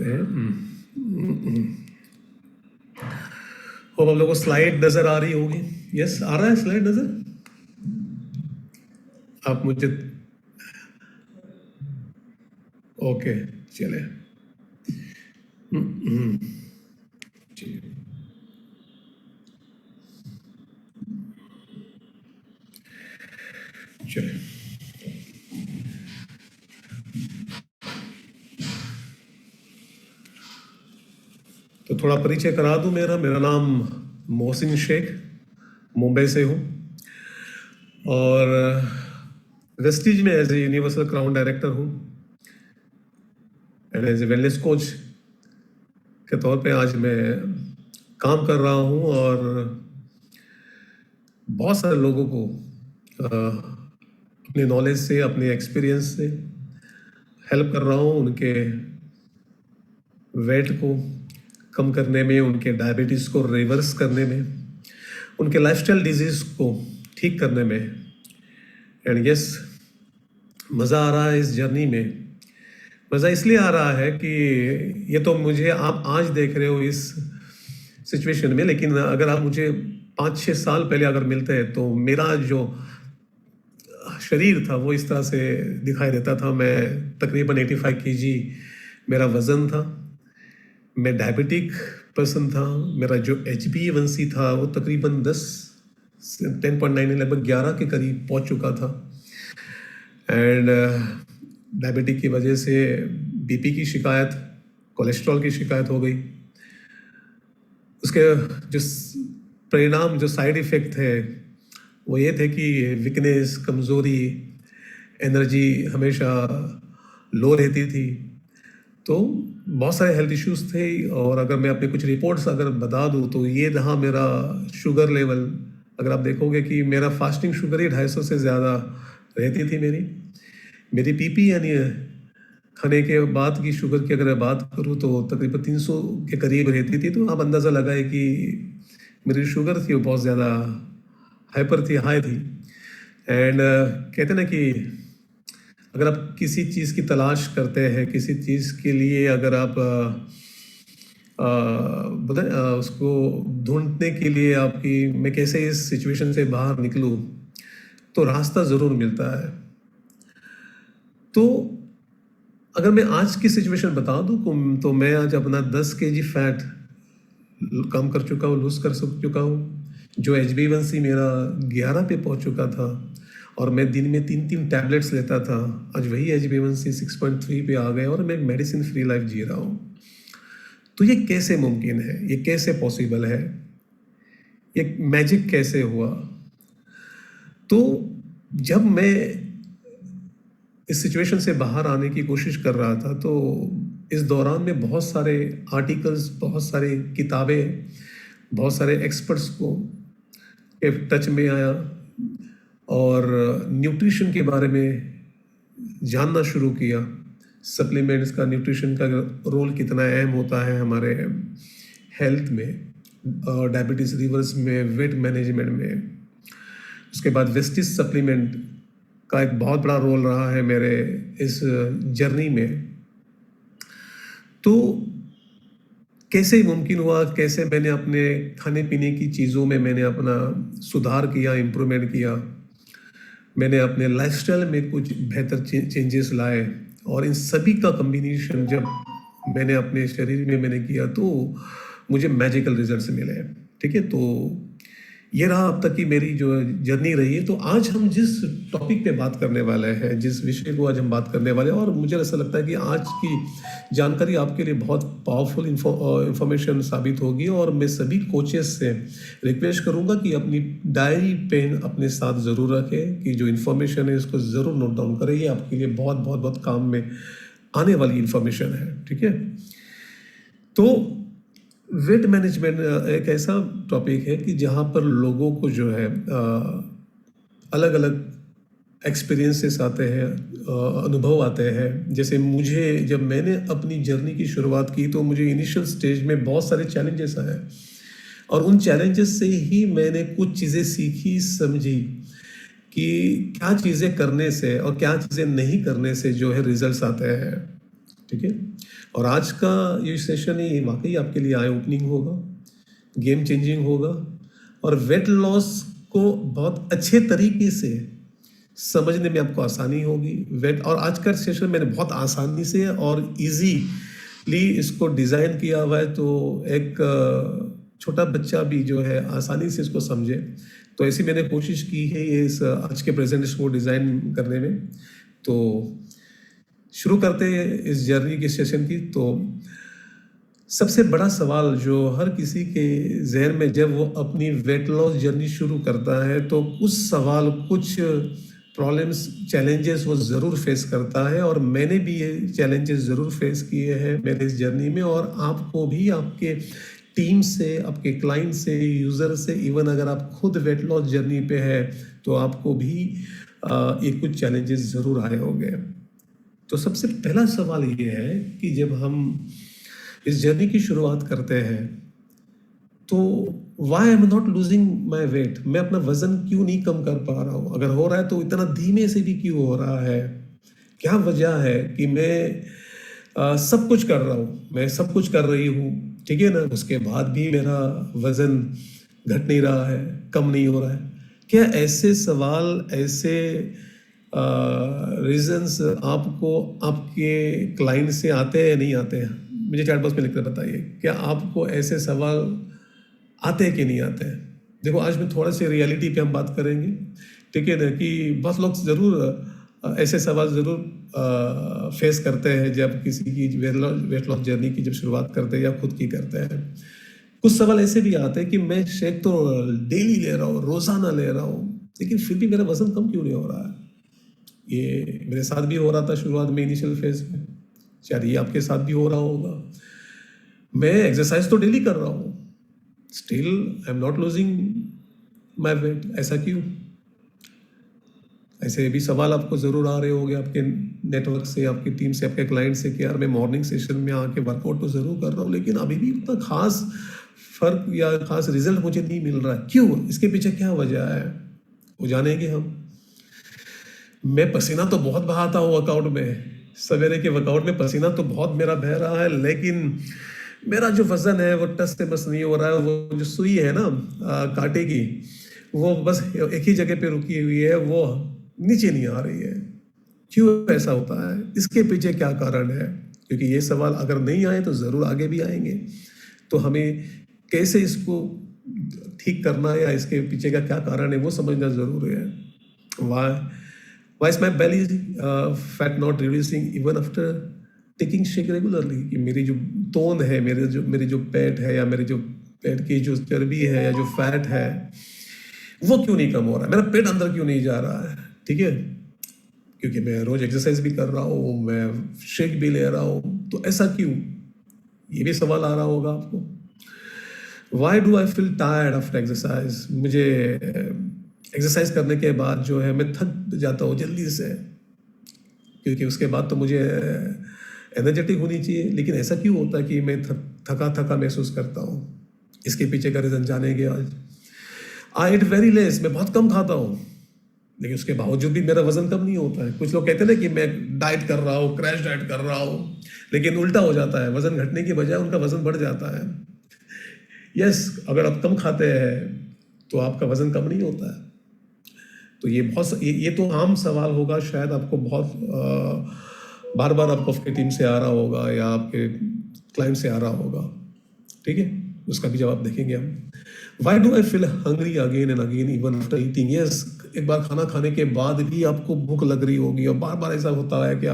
करते हैं। होप आप लोगों को स्लाइड नज़र आ रही होगी। यस, आ रहा है स्लाइड नज़र? आप मुझे ओके चले चले। तो थोड़ा परिचय करा दूं। मेरा नाम मोहसिन शेख, मुंबई से हूँ और वेस्टीज में as a universal crown director हूँ and as a wellness coach के तौर पे आज मैं काम कर रहा हूँ और बहुत सारे लोगों को अपनी नॉलेज से, अपने एक्सपीरियंस से हेल्प कर रहा हूँ उनके वेट को कम करने में, उनके डायबिटीज़ को रिवर्स करने में, उनके लाइफस्टाइल डिजीज़ को ठीक करने में। एंड यस, मज़ा आ रहा है इस जर्नी में। मज़ा इसलिए आ रहा है कि ये तो मुझे आप आज देख रहे हो इस सिचुएशन में, लेकिन अगर आप मुझे 5-6 साल पहले अगर मिलते हैं तो मेरा जो शरीर था वो इस तरह से दिखाई देता था। मैं तकरीबन 85 kg मेरा वज़न था। मैं डायबिटिक पर्सन था। मेरा जो HbA1c था वो तकरीबन 10.9 लगभग 11 के करीब पहुंच चुका था। एंड डायबिटिक की वजह से BP की शिकायत, कोलेस्ट्रॉल की शिकायत हो गई। उसके जो परिणाम, जो साइड इफ़ेक्ट थे वो ये थे कि वीकनेस, कमज़ोरी, एनर्जी हमेशा लो रहती थी। तो बहुत सारे हेल्थ इश्यूज थे। और अगर मैं अपने कुछ रिपोर्ट्स अगर बता दूं तो ये रहा मेरा शुगर लेवल। अगर आप देखोगे कि मेरा फास्टिंग शुगर ही 250 से ज़्यादा रहती थी। मेरी PP यानी खाने के बाद की शुगर की अगर मैं बात करूं तो तकरीबन 300 के करीब रहती थी। तो आप अंदाज़ा लगाए कि मेरी शुगर थी वो बहुत ज़्यादा हाइपर थी, हाई थी। एंड कहते ना कि अगर आप किसी चीज़ की तलाश करते हैं, किसी चीज़ के लिए अगर आप उसको ढूंढने के लिए आपकी मैं कैसे इस सिचुएशन से बाहर निकलूं, तो रास्ता ज़रूर मिलता है। तो अगर मैं आज की सिचुएशन बता दूं तो मैं आज अपना 10 kg फैट कम कर चुका हूँ, लूज़ कर चुका हूँ। जो HbA1c मेरा 11 पे पहुँच चुका था और मैं दिन में 3 टैबलेट्स लेता था, आज वही HbA1c 6.3 पे आ गए और मैं मेडिसिन फ्री लाइफ जी रहा हूँ। तो ये कैसे मुमकिन है? ये कैसे पॉसिबल है? ये मैजिक कैसे हुआ? तो जब मैं इस सिचुएशन से बाहर आने की कोशिश कर रहा था तो इस दौरान में बहुत सारे आर्टिकल्स, बहुत सारी किताबें, बहुत सारे एक्सपर्ट्स को के टच में आया और न्यूट्रिशन के बारे में जानना शुरू किया। सप्लीमेंट्स का, न्यूट्रिशन का रोल कितना अहम होता है हमारे हेल्थ में, डायबिटीज़ रिवर्स में, वेट मैनेजमेंट में। उसके बाद वेस्टिज सप्लीमेंट का एक बहुत बड़ा रोल रहा है मेरे इस जर्नी में। तो कैसे मुमकिन हुआ, कैसे मैंने अपने खाने पीने की चीज़ों में मैंने अपना सुधार किया, इम्प्रूवमेंट किया, मैंने अपने लाइफस्टाइल में कुछ बेहतर चेंजेस लाए और इन सभी का कम्बिनेशन जब मैंने अपने शरीर में मैंने किया तो मुझे मैजिकल रिजल्ट्स मिले। ठीक है, तो ये रहा अब तक की मेरी जो जर्नी रही है। तो आज हम जिस टॉपिक पे बात करने वाले हैं, जिस विषय को आज हम बात करने वाले हैं, और मुझे ऐसा लगता है कि आज की जानकारी आपके लिए बहुत पावरफुल इंफॉर्मेशन साबित होगी। और मैं सभी कोचेस से रिक्वेस्ट करूंगा कि अपनी डायरी पेन अपने साथ ज़रूर रखें, कि जो इन्फॉर्मेशन है इसको ज़रूर नोट डाउन करें। ये आपके लिए बहुत बहुत बहुत काम में आने वाली इन्फॉर्मेशन है। ठीक है, तो वेट मैनेजमेंट एक ऐसा टॉपिक है कि जहाँ पर लोगों को जो है अलग अलग एक्सपीरियंसेस आते हैं, अनुभव आते हैं। जैसे मुझे, जब मैंने अपनी जर्नी की शुरुआत की तो मुझे इनिशियल स्टेज में बहुत सारे चैलेंजेस आए और उन चैलेंजेस से ही मैंने कुछ चीज़ें सीखी, समझी कि क्या चीज़ें करने से और क्या चीज़ें नहीं करने से जो है रिजल्ट्स आते हैं। ठीक है। और आज का ये सेशन ही वाकई आपके लिए आई ओपनिंग होगा, गेम चेंजिंग होगा, और वेट लॉस को बहुत अच्छे तरीके से समझने में आपको आसानी होगी। वेट और आज का सेशन मैंने बहुत आसानी से और इजीली इसको डिज़ाइन किया हुआ है, तो एक छोटा बच्चा भी जो है आसानी से इसको समझे। तो ऐसी मैंने कोशिश की है ये इस आज के प्रेजेंटेशन को डिज़ाइन करने में। तो शुरू करते हैं इस जर्नी के सेशन की। तो सबसे बड़ा सवाल जो हर किसी के जहन में जब वो अपनी वेट लॉस जर्नी शुरू करता है, तो कुछ प्रॉब्लम्स, चैलेंजेस वो ज़रूर फेस करता है। और मैंने भी ये चैलेंजेस ज़रूर फेस किए हैं मेरे इस जर्नी में, और आपको भी आपके टीम से, आपके क्लाइंट से, यूज़र से, इवन अगर आप खुद वेट लॉस जर्नी पे है तो आपको भी ये कुछ चैलेंजेस ज़रूर आए होंगे। तो सबसे पहला सवाल ये है कि जब हम इस जर्नी की शुरुआत करते हैं तो why am not losing my weight, मैं अपना वजन क्यों नहीं कम कर पा रहा हूँ? अगर हो रहा है तो इतना धीमे से भी क्यों हो रहा है? क्या वजह है कि मैं सब कुछ कर रहा हूँ, मैं सब कुछ कर रही हूँ, ठीक है ना, उसके बाद भी मेरा वजन घट नहीं रहा है, कम नहीं हो रहा है? क्या ऐसे सवाल, ऐसे रीजंस आपको आपके क्लाइंट से आते हैं या नहीं आते हैं? मुझे चैट बॉक्स में लिखकर बताइए, क्या आपको ऐसे सवाल आते हैं कि नहीं आते हैं? देखो, आज मैं थोड़ा सी रियलिटी पे हम बात करेंगे, ठीक है ना, कि बहुत लोग ज़रूर ऐसे सवाल ज़रूर फेस करते हैं जब किसी की वेट लॉस जर्नी की जब शुरुआत करते हैं या खुद की करते हैं। कुछ सवाल ऐसे भी आते हैं कि मैं शेक तो डेली ले रहा हूँ, रोज़ाना ले रहा हूँ, लेकिन फिर भी मेरा वजन कम क्यों नहीं हो रहा है? ये मेरे साथ भी हो रहा था शुरुआत में, इनिशियल फेज में, शायद ये आपके साथ भी हो रहा होगा। मैं एक्सरसाइज तो डेली कर रहा हूँ, still I am not losing my wait, ऐसा क्यों? ऐसे भी सवाल आपको ज़रूर आ रहे होंगे आपके नेटवर्क से, आपकी टीम से, आपके क्लाइंट से, कि यार मैं मॉर्निंग सेशन में आके वर्कआउट तो ज़रूर कर रहा हूँ, लेकिन अभी भी उतना खास फर्क या खास रिजल्ट मुझे नहीं मिल रहा है, क्यों? इसके पीछे क्या वजह है, वो जानेंगे हम। मैं पसीना तो बहुत बहाता हूँ वर्कआउट में, सवेरे के वर्कआउट में पसीना तो बहुत मेरा बह रहा है, लेकिन मेरा जो वजन है वो टस से बस नहीं हो रहा है। वो जो सुई है ना कांटे की, वो बस एक ही जगह पे रुकी हुई है, वो नीचे नहीं आ रही है। क्यों ऐसा होता है? इसके पीछे क्या कारण है? क्योंकि ये सवाल अगर नहीं आए तो ज़रूर आगे भी आएंगे। तो हमें कैसे इसको ठीक करना है या इसके पीछे का क्या कारण है वो समझना ज़रूरी है। Why is my belly fat not reducing even after taking shake regularly? कि मेरी जो तोंद है, मेरी जो पेट है, या मेरी जो पेट की जो चर्बी है या जो फैट है, वो क्यों नहीं कम हो रहा है? मेरा पेट अंदर क्यों नहीं जा रहा है? ठीक है, क्योंकि मैं रोज एक्सरसाइज भी कर रहा हूँ, मैं शेक भी ले रहा हूँ, तो ऐसा क्यों? ये भी सवाल आ रहा होगा आपको। Why do I feel tired after exercise? मुझे एक्सरसाइज करने के बाद जो है मैं थक जाता हूँ जल्दी से, क्योंकि उसके बाद तो मुझे एनर्जेटिक होनी चाहिए, लेकिन ऐसा क्यों होता है कि मैं थका महसूस करता हूँ? इसके पीछे का रीज़न जानेंगे आज। आई ईट वेरी लेस, मैं बहुत कम खाता हूँ, लेकिन उसके बावजूद भी मेरा वजन कम नहीं होता है। कुछ लोग कहते हैं ना कि मैं डाइट कर रहा हूँ, क्रैश डाइट कर रहा हूँ, लेकिन उल्टा हो जाता है, वजन घटने की बजाय उनका वजन बढ़ जाता है। यस, अगर आप कम खाते हैं तो आपका वजन कम नहीं होता है। तो ये तो आम सवाल होगा, शायद आपको बहुत बार बार आपको आपकी टीम से आ रहा होगा या आपके क्लाइंट से आ रहा होगा, ठीक है, उसका भी जवाब देखेंगे हम। Why do I feel hungry again and again even after eating? Yes, एक बार खाना खाने के बाद भी आपको भूख लग रही होगी, और बार बार ऐसा होता है कि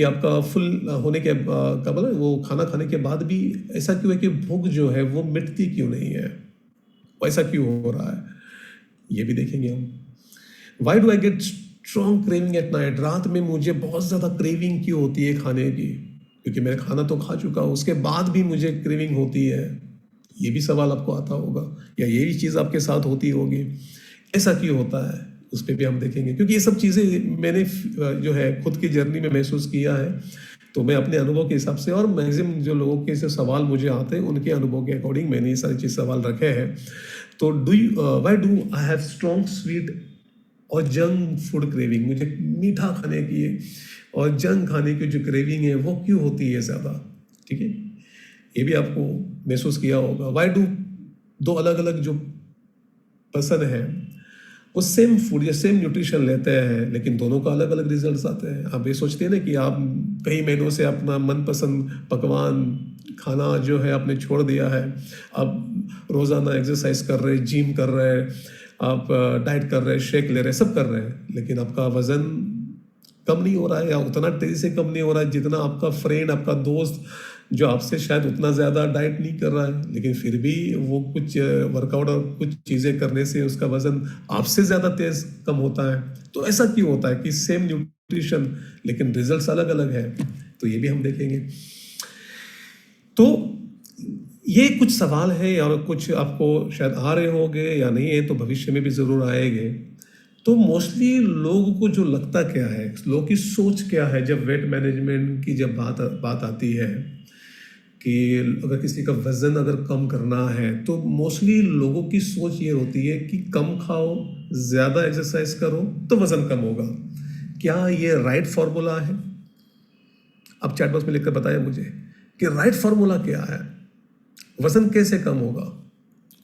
आपका फुल होने के क्या बोले, वो खाना खाने के बाद भी ऐसा क्यों है कि भूख जो है वो मिटती क्यों नहीं है? ऐसा क्यों हो रहा है? ये भी देखेंगे हम। Why do I get strong craving at night? रात में मुझे बहुत ज़्यादा क्रेविंग क्यों होती है खाने की? क्योंकि मैं खाना तो खा चुका हूँ, उसके बाद भी मुझे क्रेविंग होती है। ये भी सवाल आपको आता होगा, या ये भी चीज़ आपके साथ होती होगी। ऐसा क्यों होता है, उस पर भी हम देखेंगे, क्योंकि ये सब चीज़ें मैंने जो है खुद की जर्नी में महसूस किया है। तो मैं अपने अनुभव के हिसाब से, और मैक्सिमम जो लोगों के से सवाल मुझे आते हैं उनके अनुभव के अकॉर्डिंग मैंने ये सारी चीज़ सवाल रखे हैं। तो why do I have strong sweet और जंक फूड क्रेविंग, मुझे मीठा खाने की और जंक खाने की जो क्रेविंग है वो क्यों होती है ज़्यादा, ठीक है। ये भी आपको महसूस किया होगा। वाई डू दो अलग अलग जो पर्सन है वो सेम फूड या सेम न्यूट्रिशन लेते हैं, लेकिन दोनों का अलग अलग रिजल्ट्स आते हैं। आप ये सोचते हैं ना कि आप कई महीनों से अपना मनपसंद पकवान खाना जो है आपने छोड़ दिया है, आप रोज़ाना एक्सरसाइज कर रहे हैं, जिम कर रहे हैं, आप डाइट कर रहे हैं, शेक ले रहे हैं, सब कर रहे हैं, लेकिन आपका वज़न कम नहीं हो रहा है या उतना तेज़ी से कम नहीं हो रहा है जितना आपका फ्रेंड, आपका दोस्त जो आपसे शायद उतना ज़्यादा डाइट नहीं कर रहा है, लेकिन फिर भी वो कुछ वर्कआउट और कुछ चीज़ें करने से उसका वज़न आपसे ज़्यादा तेज़ कम होता है। तो ऐसा क्यों होता है कि सेम न्यूट्रिशन लेकिन रिजल्ट्स अलग अलग है? तो ये भी हम देखेंगे। तो ये कुछ सवाल है और कुछ आपको शायद आ रहे होंगे या नहीं है, तो भविष्य में भी ज़रूर आएंगे। तो मोस्टली लोगों को जो लगता क्या है, लोगों की सोच क्या है जब वेट मैनेजमेंट की जब बात आती है कि अगर किसी का वज़न अगर कम करना है, तो मोस्टली लोगों की सोच ये होती है कि कम खाओ, ज़्यादा एक्सरसाइज करो तो वज़न कम होगा। क्या ये राइट फार्मूला है? आप चैट बॉक्स में लिखकर बताएं मुझे कि राइट फार्मूला क्या है, वज़न कैसे कम होगा।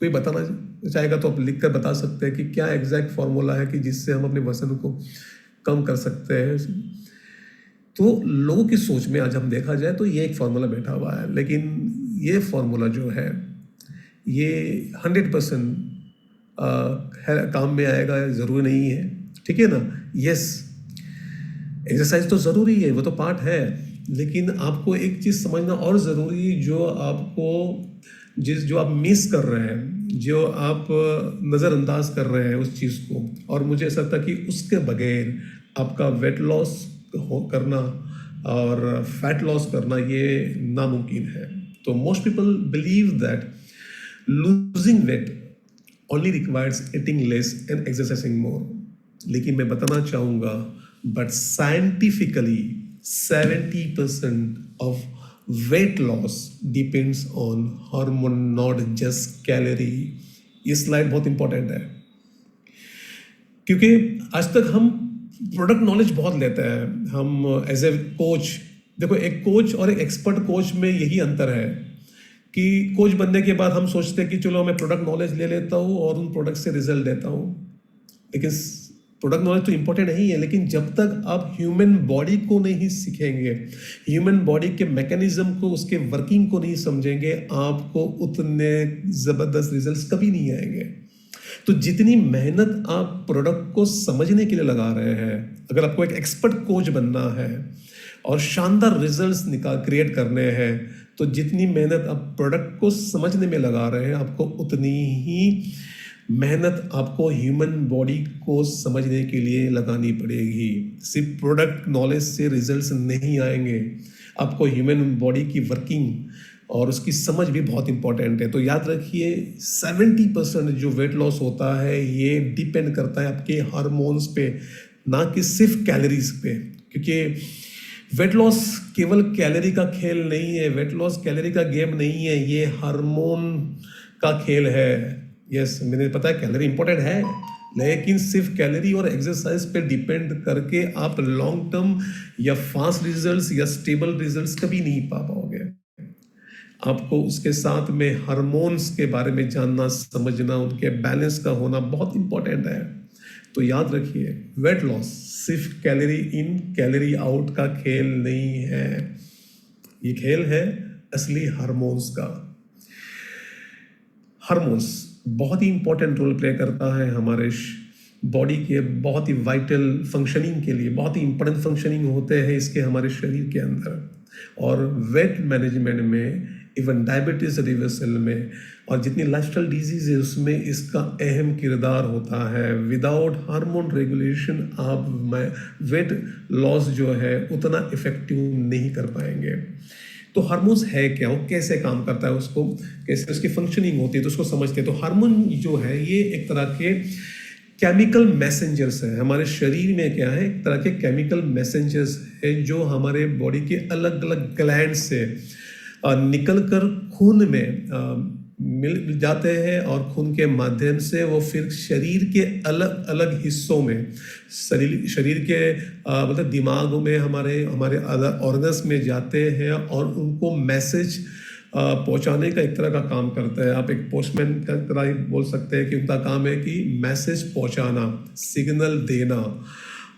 कोई बताना चाहेगा तो आप लिख कर बता सकते हैं कि क्या एग्जैक्ट फार्मूला है कि जिससे हम अपने वज़न को कम कर सकते हैं। तो लोगों की सोच में आज हम देखा जाए तो ये एक फार्मूला बैठा हुआ है, लेकिन ये फार्मूला जो है ये 100% काम में आएगा ज़रूरी नहीं है, ठीक है ना। यस, एक्सरसाइज तो ज़रूरी है, वो तो पार्ट है, लेकिन आपको एक चीज़ समझना और ज़रूरी, जो आप मिस कर रहे हैं, जो आप नज़रअंदाज कर रहे हैं उस चीज़ को, और मुझे ऐसा लगता कि उसके बगैर आपका वेट लॉस करना और फैट लॉस करना ये नामुमकिन है। तो most people believe that losing weight only requires eating less and exercising more, लेकिन मैं बताना चाहूँगा but scientifically 70% of weight loss depends on hormone, not just calorie। ये स्लाइड बहुत इंपॉर्टेंट है क्योंकि आज तक हम प्रोडक्ट नॉलेज बहुत लेते हैं। हम एज ए कोच, देखो एक कोच और एक एक्सपर्ट कोच में यही अंतर है कि कोच बनने के बाद हम सोचते हैं कि चलो मैं प्रोडक्ट नॉलेज ले लेता हूँ और उन प्रोडक्ट से रिजल्ट देता हूँ, लेकिन प्रोडक्ट नॉलेज तो इंपॉर्टेंट नहीं है, लेकिन जब तक आप ह्यूमन बॉडी को नहीं सीखेंगे, ह्यूमन बॉडी के मैकेनिज्म को, उसके वर्किंग को नहीं समझेंगे, आपको उतने ज़बरदस्त रिजल्ट्स कभी नहीं आएंगे। तो जितनी मेहनत आप प्रोडक्ट को समझने के लिए लगा रहे हैं, अगर आपको एक एक्सपर्ट कोच बनना है और शानदार रिजल्ट्स क्रिएट करने हैं, तो जितनी मेहनत आप प्रोडक्ट को समझने में लगा रहे हैं, आपको उतनी ही मेहनत आपको ह्यूमन बॉडी को समझने के लिए लगानी पड़ेगी। सिर्फ प्रोडक्ट नॉलेज से रिजल्ट्स नहीं आएंगे, आपको ह्यूमन बॉडी की वर्किंग और उसकी समझ भी बहुत इंपॉर्टेंट है। तो याद रखिए 70% जो वेट लॉस होता है ये डिपेंड करता है आपके हार्मोन्स पे, ना कि सिर्फ कैलोरीज पे, क्योंकि वेट लॉस केवल कैलोरी का खेल नहीं है, वेट लॉस कैलोरी का गेम नहीं है, ये हार्मोन का खेल है। यस, मैंने पता है कैलोरी इंपॉर्टेंट है, लेकिन सिर्फ कैलोरी और एक्सरसाइज पे डिपेंड करके आप लॉन्ग टर्म या फास्ट रिजल्ट्स या स्टेबल रिजल्ट्स कभी नहीं पा पाओगे। आपको उसके साथ में हार्मोन्स के बारे में जानना, समझना, उनके बैलेंस का होना बहुत इंपॉर्टेंट है। तो याद रखिए वेट लॉस सिर्फ कैलोरी इन कैलोरी आउट का खेल नहीं है, ये खेल है असली हार्मोन्स का। हार्मोन्स बहुत ही इंपॉर्टेंट रोल प्ले करता है हमारे बॉडी के बहुत ही वाइटल फंक्शनिंग के लिए, बहुत ही इंपॉर्टेंट फंक्शनिंग होते हैं इसके हमारे शरीर के अंदर। और वेट मैनेजमेंट में, इवन डायबिटीज रिवर्सल में और जितनी लाइफस्टाइल डिजीज है उसमें इसका अहम किरदार होता है। विदाउट हार्मोन रेगुलेशन आप वेट लॉस जो है उतना इफेक्टिव नहीं कर पाएंगे। तो हार्मोन्स है क्या, वो कैसे काम करता है, उसको कैसे उसकी फंक्शनिंग होती है, तो उसको समझते हैं। तो हार्मोन जो है ये एक तरह के केमिकल मैसेंजर्स है हमारे शरीर में। क्या है, एक तरह के केमिकल मैसेंजर्स है जो हमारे बॉडी के अलग अलग ग्लैंड से निकल कर खून में मिल जाते हैं और खून के माध्यम से वो फिर शरीर के अलग अलग हिस्सों में, शरीर के मतलब दिमाग में, हमारे हमारे अदर ऑर्गन्स में जाते हैं और उनको मैसेज पहुंचाने का एक तरह का काम करता है। आप एक पोस्टमैन का तरह ही बोल सकते हैं कि उनका काम है कि मैसेज पहुंचाना, सिग्नल देना।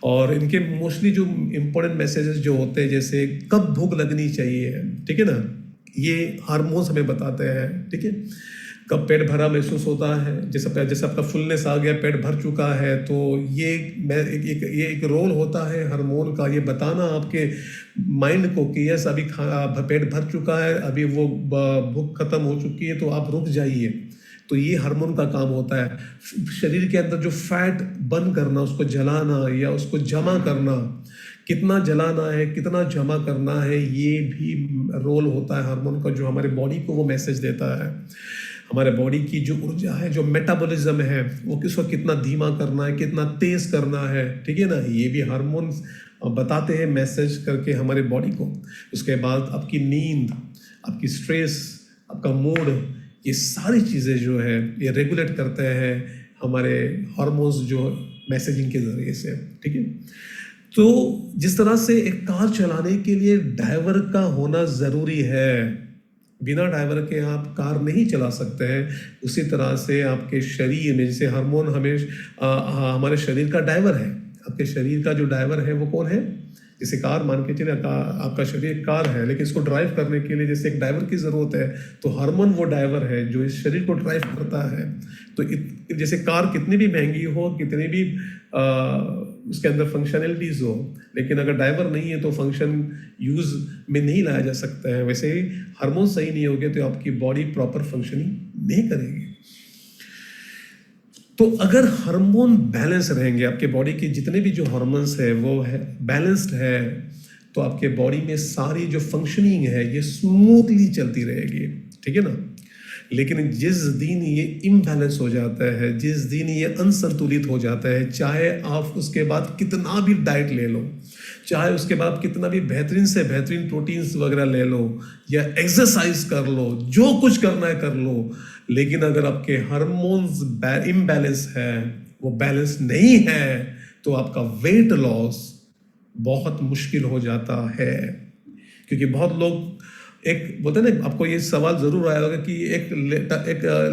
और इनके मोस्टली जो इम्पोर्टेंट मैसेजेस जो होते हैं, जैसे कब भूख लगनी चाहिए, ठीक है ना, ये हार्मोन्स हमें बताते हैं, ठीक है। कब पेट भरा महसूस होता है, जैसे आपका फुलनेस आ गया, पेट भर चुका है, तो ये एक रोल होता है हार्मोन का, ये बताना आपके माइंड को कि यस अभी पेट भर चुका है, अभी वो भूख खत्म हो चुकी है, तो आप रुक जाइए। तो ये हार्मोन का काम होता है। शरीर के अंदर जो फैट बर्न करना, उसको जलाना या उसको जमा करना, कितना जलाना है, कितना जमा करना है, ये भी रोल होता है हार्मोन का, जो हमारे बॉडी को वो मैसेज देता है। हमारे बॉडी की जो ऊर्जा है, जो मेटाबॉलिज्म है, वो किसको कितना धीमा करना है, कितना तेज करना है, ठीक है ना, ये भी हार्मोन बताते हैं मैसेज करके हमारे बॉडी को। उसके बाद आपकी नींद, आपकी स्ट्रेस, आपका मूड, ये सारी चीज़ें जो है ये रेगुलेट करते हैं हमारे हार्मोन्स जो मैसेजिंग के ज़रिए से, ठीक है। तो जिस तरह से एक कार चलाने के लिए ड्राइवर का होना ज़रूरी है, बिना ड्राइवर के आप कार नहीं चला सकते हैं, उसी तरह से आपके शरीर में जैसे हार्मोन हमारे शरीर का ड्राइवर है। आपके शरीर का जो ड्राइवर है वो कौन है? जैसे कार मान के चले, आपका शरीर एक कार है, लेकिन इसको ड्राइव करने के लिए जैसे एक ड्राइवर की ज़रूरत है, तो हार्मोन वो ड्राइवर है जो इस शरीर को ड्राइव करता है। तो जैसे कार कितनी भी महंगी हो, कितनी भी उसके अंदर फंक्शनैलिटीज हो, लेकिन अगर ड्राइवर नहीं है तो फंक्शन यूज में नहीं लाया जा सकता है। वैसे ही हार्मोन सही नहीं होंगे तो आपकी बॉडी प्रॉपर फंक्शनिंग नहीं करेगी। तो अगर हार्मोन बैलेंस रहेंगे, आपके बॉडी के जितने भी जो हार्मोन्स है वो है बैलेंस्ड है, तो आपके बॉडी में सारी जो फंक्शनिंग है ये स्मूथली चलती रहेगी, ठीक है ना। लेकिन जिस दिन ये इम्बैलेंस हो जाता है, जिस दिन ये अनसंतुलित हो जाता है, चाहे आप उसके बाद कितना भी डाइट ले लो, चाहे उसके बाद कितना भी बेहतरीन से बेहतरीन प्रोटीन्स वगैरह ले लो या एक्सरसाइज कर लो, जो कुछ करना है कर लो, लेकिन अगर आपके हार्मोन्स इम्बैलेंस है, वो बैलेंस नहीं है, तो आपका वेट लॉस बहुत मुश्किल हो जाता है। क्योंकि बहुत लोग एक बोलते हैं ना, आपको ये सवाल जरूर आया होगा कि एक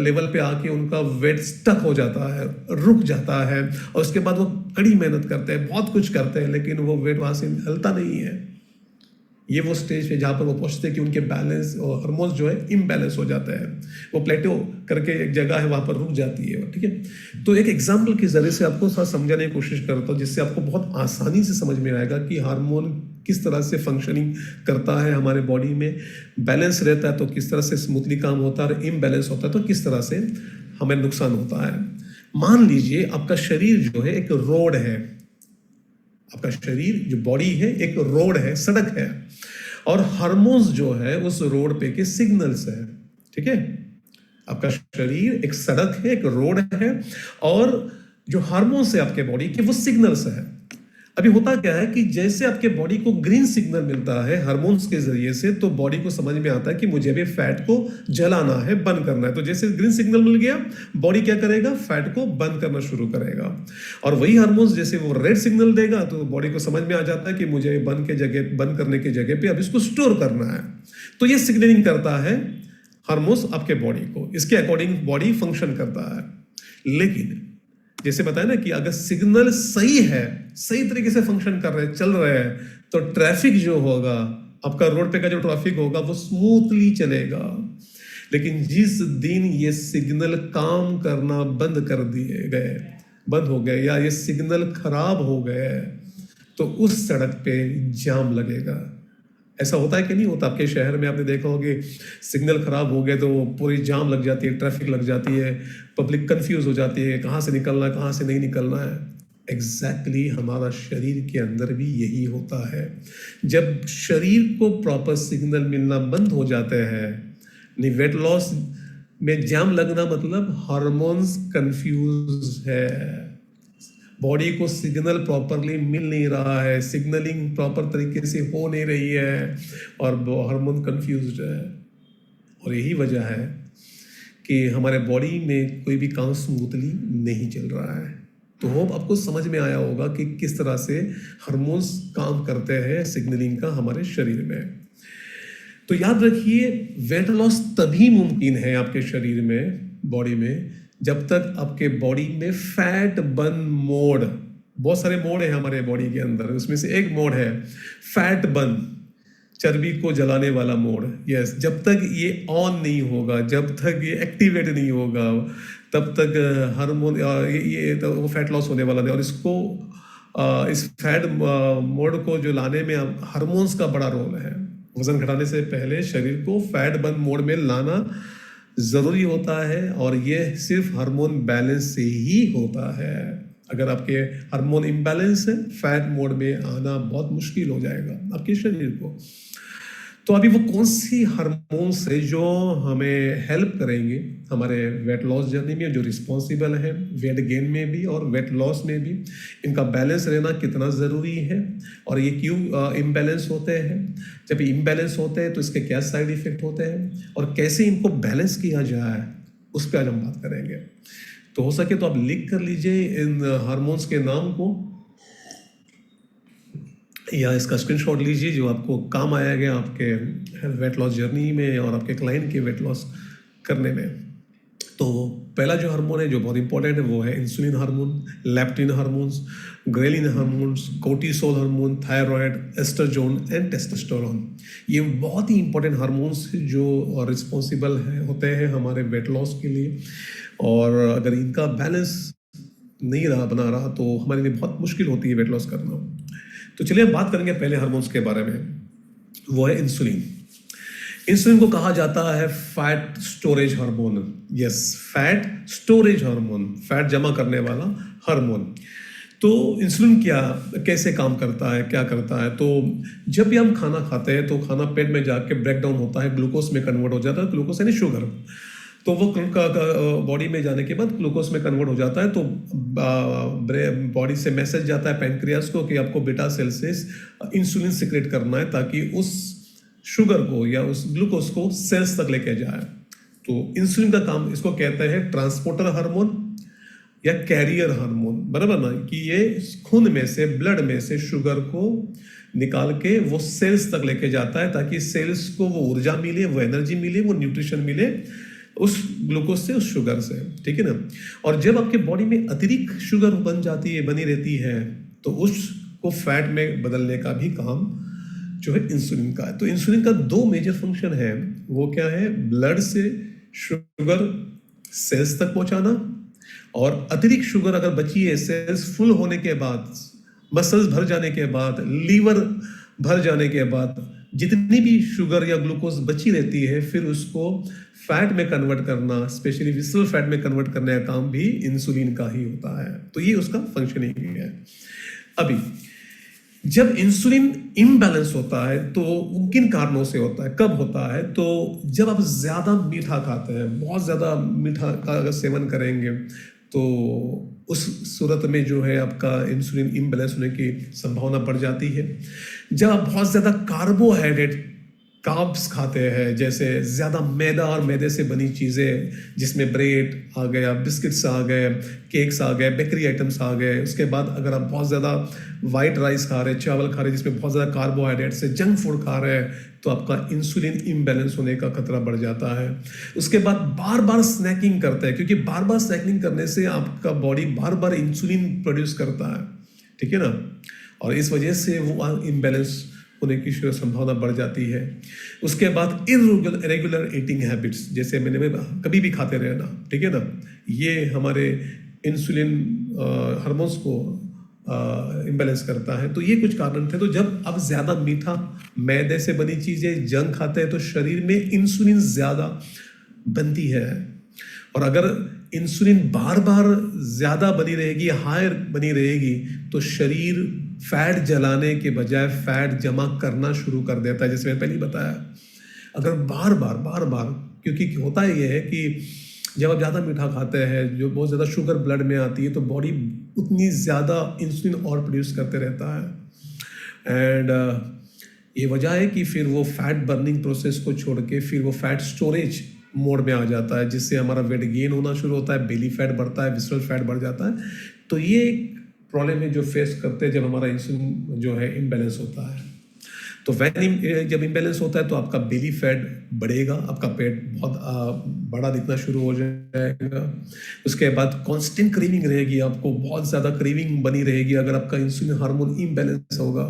लेवल पे आके उनका वेट स्टक हो जाता है, रुक जाता है, और उसके बाद वो कड़ी मेहनत करते हैं, बहुत कुछ करते हैं, लेकिन वो वेट वहां से हिलता नहीं है। ये वो स्टेज है जहाँ पर वो पहुंचते हैं कि उनके बैलेंस और हार्मोन्स जो है इम्बैलेंस हो जाता है, वो प्लेटो करके एक जगह है वहाँ पर रुक जाती है, ठीक है। तो एक एग्जाम्पल के जरिए से आपको थोड़ा समझाने की कोशिश करता हूँ, जिससे आपको बहुत आसानी से समझ में आएगा कि हार्मोन किस तरह से फंक्शनिंग करता है हमारे बॉडी में। बैलेंस रहता है तो किस तरह से स्मूथली काम होता है, और इम्बैलेंस होता है तो किस तरह से हमें नुकसान होता है। मान लीजिए आपका शरीर जो है एक रोड है, आपका शरीर जो बॉडी है एक रोड है, सड़क है, और हार्मोन्स जो है उस रोड पे के सिग्नल्स है, ठीक है। आपका शरीर एक सड़क है, एक रोड है, और जो हार्मोन्स है आपके बॉडी के वो सिग्नल्स है। अभी होता क्या है कि जैसे आपके बॉडी को ग्रीन सिग्नल मिलता है हार्मोन्स के जरिए से, तो बॉडी को समझ में आता है कि मुझे भी फैट को जलाना है, बंद करना है। तो जैसे ग्रीन सिग्नल मिल गया, बॉडी क्या करेगा, फैट को बंद करना शुरू करेगा। और वही हार्मोन्स जैसे वो रेड सिग्नल देगा, तो बॉडी को समझ में आ जाता है कि मुझे बंद करने की जगह पे अब इसको स्टोर करना है। तो ये सिग्नलिंग करता है हार्मोन्स आपके बॉडी को, इसके अकॉर्डिंग बॉडी फंक्शन करता है। लेकिन जैसे बताया ना कि अगर सिग्नल सही है, सही तरीके से फंक्शन कर रहे हैं, चल रहे हैं, तो ट्रैफिक जो होगा, आपका रोड पे का जो ट्रैफिक होगा वो स्मूथली चलेगा। लेकिन जिस दिन ये सिग्नल काम करना बंद हो गए या ये सिग्नल खराब हो गए, तो उस सड़क पे जाम लगेगा। ऐसा होता है कि नहीं होता? आपके शहर में आपने देखा होगा सिग्नल खराब हो गए तो पूरी जाम लग जाती है, ट्रैफिक लग जाती है, पब्लिक कंफ्यूज हो जाती है, कहाँ से निकलना है, कहाँ से नहीं निकलना है। एग्जैक्टली हमारा शरीर के अंदर भी यही होता है। जब शरीर को प्रॉपर सिग्नल मिलना बंद हो जाते हैं, नहीं, वेट लॉस में जाम लगना मतलब हार्मोन्स कंफ्यूज है, बॉडी को सिग्नल प्रॉपरली मिल नहीं रहा है, सिग्नलिंग प्रॉपर तरीके से हो नहीं रही है, और हार्मोन कंफ्यूज्ड है। और यही वजह है कि हमारे बॉडी में कोई भी काम स्मूथली नहीं चल रहा है। तो होप आपको समझ में आया होगा कि किस तरह से हार्मोन्स काम करते हैं सिग्नलिंग का हमारे शरीर में। तो याद रखिए, वेट लॉस तभी मुमकिन है आपके शरीर में, बॉडी में, जब तक आपके बॉडी में फैट बर्न मोड, बहुत सारे मोड है हमारे बॉडी के अंदर, उसमें से एक मोड है फैट बर्न, चर्बी को जलाने वाला मोड। यस, जब तक ये ऑन नहीं होगा, जब तक ये एक्टिवेट नहीं होगा, तब तक हार्मोन ये तो वो फैट लॉस होने वाला नहीं। और इसको इस फैट मोड को जो लाने में हार्मोन्स का बड़ा रोल है। वजन घटाने से पहले शरीर को फैट बर्न मोड में लाना जरूरी होता है, और ये सिर्फ हार्मोन बैलेंस से ही होता है। अगर आपके हार्मोन इम्बैलेंस है, फैट मोड में आना बहुत मुश्किल हो जाएगा आपके शरीर को। तो अभी वो कौन सी हार्मोन्स है जो हमें हेल्प करेंगे हमारे वेट लॉस जर्नी में, जो रिस्पॉन्सिबल है वेट गेन में भी और वेट लॉस में भी, इनका बैलेंस रहना कितना ज़रूरी है, और ये क्यों इम्बैलेंस होते हैं, जब इम्बैलेंस होते हैं तो इसके क्या साइड इफेक्ट होते हैं, और कैसे इनको बैलेंस किया जाए, उस पर आज हम बात करेंगे। तो हो सके तो आप लिख कर लीजिए इन हार्मोन्स के नाम को, या इसका स्क्रीनशॉट लीजिए जो आपको काम आएगा आपके वेट लॉस जर्नी में और आपके क्लाइंट के वेट लॉस करने में। तो पहला जो हार्मोन है जो बहुत इंपॉर्टेंट है वो है insulin hormone, leptin hormones, ghrelin hormones, cortisol hormone, thyroid, oestrogen and testosterone. ये बहुत ही इंपॉर्टेंट हार्मोन्स जो रिस्पॉन्सिबल होते हैं हमारे वेट लॉस के लिए, और अगर इनका बैलेंस नहीं बना रहा तो हमारे लिए बहुत मुश्किल होती है वेट लॉस करना। तो चलिए हम बात करेंगे पहले हार्मोन्स के बारे में, वो है इंसुलिन। इंसुलिन को कहा जाता है fat storage hormone. Yes, fat storage hormone, fat जमा करने वाला हार्मोन। तो इंसुलिन कैसे काम करता है, क्या करता है? तो जब भी हम खाना खाते हैं तो खाना पेट में जाके ब्रेक डाउन होता है, ग्लूकोज में कन्वर्ट हो जाता है, ग्लूकोज यानी शुगर। तो वो बॉडी में जाने के बाद ग्लूकोज में कन्वर्ट हो जाता है, तो बॉडी से मैसेज जाता है पैनक्रियास को कि आपको बीटा सेल से इंसुलिन सिक्रेट करना है, ताकि उस शुगर को या उस ग्लूकोज को सेल्स तक लेके जाए। तो इंसुलिन का काम, इसको कहते हैं ट्रांसपोर्टर हार्मोन या कैरियर हार्मोन, बराबर ना, कि ये खून में से, ब्लड में से शुगर को निकाल के वो सेल्स तक लेके जाता है, ताकि सेल्स को वो ऊर्जा मिले, वो एनर्जी मिले, वो न्यूट्रिशन मिले उस ग्लूकोज से, उस शुगर से, ठीक है ना। और जब आपके बॉडी में अतिरिक्त शुगर बनी रहती है, तो उसको फैट में बदलने का भी काम जो है इंसुलिन का है। तो इंसुलिन का दो मेजर फंक्शन है, वो क्या है? ब्लड से शुगर सेल्स तक पहुंचाना, और अतिरिक्त शुगर अगर बची है सेल्स फुल होने के बाद, मसल्स भर जाने के बाद, लीवर भर जाने के बाद, जितनी भी शुगर या ग्लूकोज बची रहती है, फिर उसको फैट में कन्वर्ट करना, स्पेशली विसरल फैट में कन्वर्ट करने का काम भी इंसुलिन का ही होता है। तो ये उसका फंक्शनिंग है। अभी जब इंसुलिन इम्बैलेंस होता है तो किन कारणों से होता है, कब होता है? तो जब आप ज्यादा मीठा खाते हैं, बहुत ज्यादा मीठा का अगर सेवन करेंगे, तो उस सूरत में जो है आपका इंसुलिन इम्बैलेंस होने की संभावना बढ़ जाती है। जब आप बहुत ज्यादा कार्बोहाइड्रेट कार्ब्स खाते हैं, जैसे ज़्यादा मैदा और मैदे से बनी चीज़ें, जिसमें ब्रेड आ गया, बिस्किट्स आ गए, केक्स आ गए, बेकरी आइटम्स आ गए, उसके बाद अगर आप बहुत ज़्यादा वाइट राइस खा रहे हैं, चावल खा रहे हैं जिसमें बहुत ज़्यादा कार्बोहाइड्रेट्स है, जंक फूड खा रहे हैं, तो आपका इंसुलिन इम्बैलेंस होने का खतरा बढ़ जाता है। उसके बाद बार बार स्नैकिंग करते हैं, क्योंकि बार बार स्नैकिंग करने से आपका बॉडी बार बार इंसुलिन प्रोड्यूस करता है, ठीक है ना, और इस वजह से वो इम्बैलेंस होने की संभावना बढ़ जाती है। उसके बाद इरेगुलर ईटिंग हैबिट्स, जैसे मैंने कभी भी खाते रहना, ठीक है ना, ये हमारे इंसुलिन हार्मोन्स को इम्बैलेंस करता है। तो ये कुछ कारण थे। तो जब आप ज़्यादा मीठा, मैदे से बनी चीज़ें, जंक खाते हैं, तो शरीर में इंसुलिन ज़्यादा बनती है, और अगर इंसुलिन बार बार ज़्यादा बनी रहेगी, हायर बनी रहेगी, तो शरीर फैट जलाने के बजाय फैट जमा करना शुरू कर देता है, जैसे मैंने पहले बताया। अगर बार बार, क्योंकि होता ये है कि जब आप ज़्यादा मीठा खाते हैं, जो बहुत ज़्यादा शुगर ब्लड में आती है, तो बॉडी उतनी ज़्यादा इंसुलिन और प्रोड्यूस करते रहता है। एंड ये वजह है कि फिर वो फैट बर्निंग प्रोसेस को छोड़ के फिर वो फैट स्टोरेज मोड में आ जाता है, जिससे हमारा वेट गेन होना शुरू होता है, बेली फैट बढ़ता है, विसरल फैट बढ़ जाता है। तो ये एक प्रॉब्लम है जो फेस करते हैं जब हमारा इंसुलिन जो है इम्बैलेंस होता है। तो जब इम्बैलेंस होता है तो आपका बेली फैट बढ़ेगा, आपका पेट बहुत बड़ा दिखना शुरू हो जाएगा। उसके बाद कांस्टेंट क्रेविंग रहेगी, आपको बहुत ज़्यादा क्रेविंग बनी रहेगी। अगर आपका इंसुलिन हार्मोन इम्बैलेंस होगा,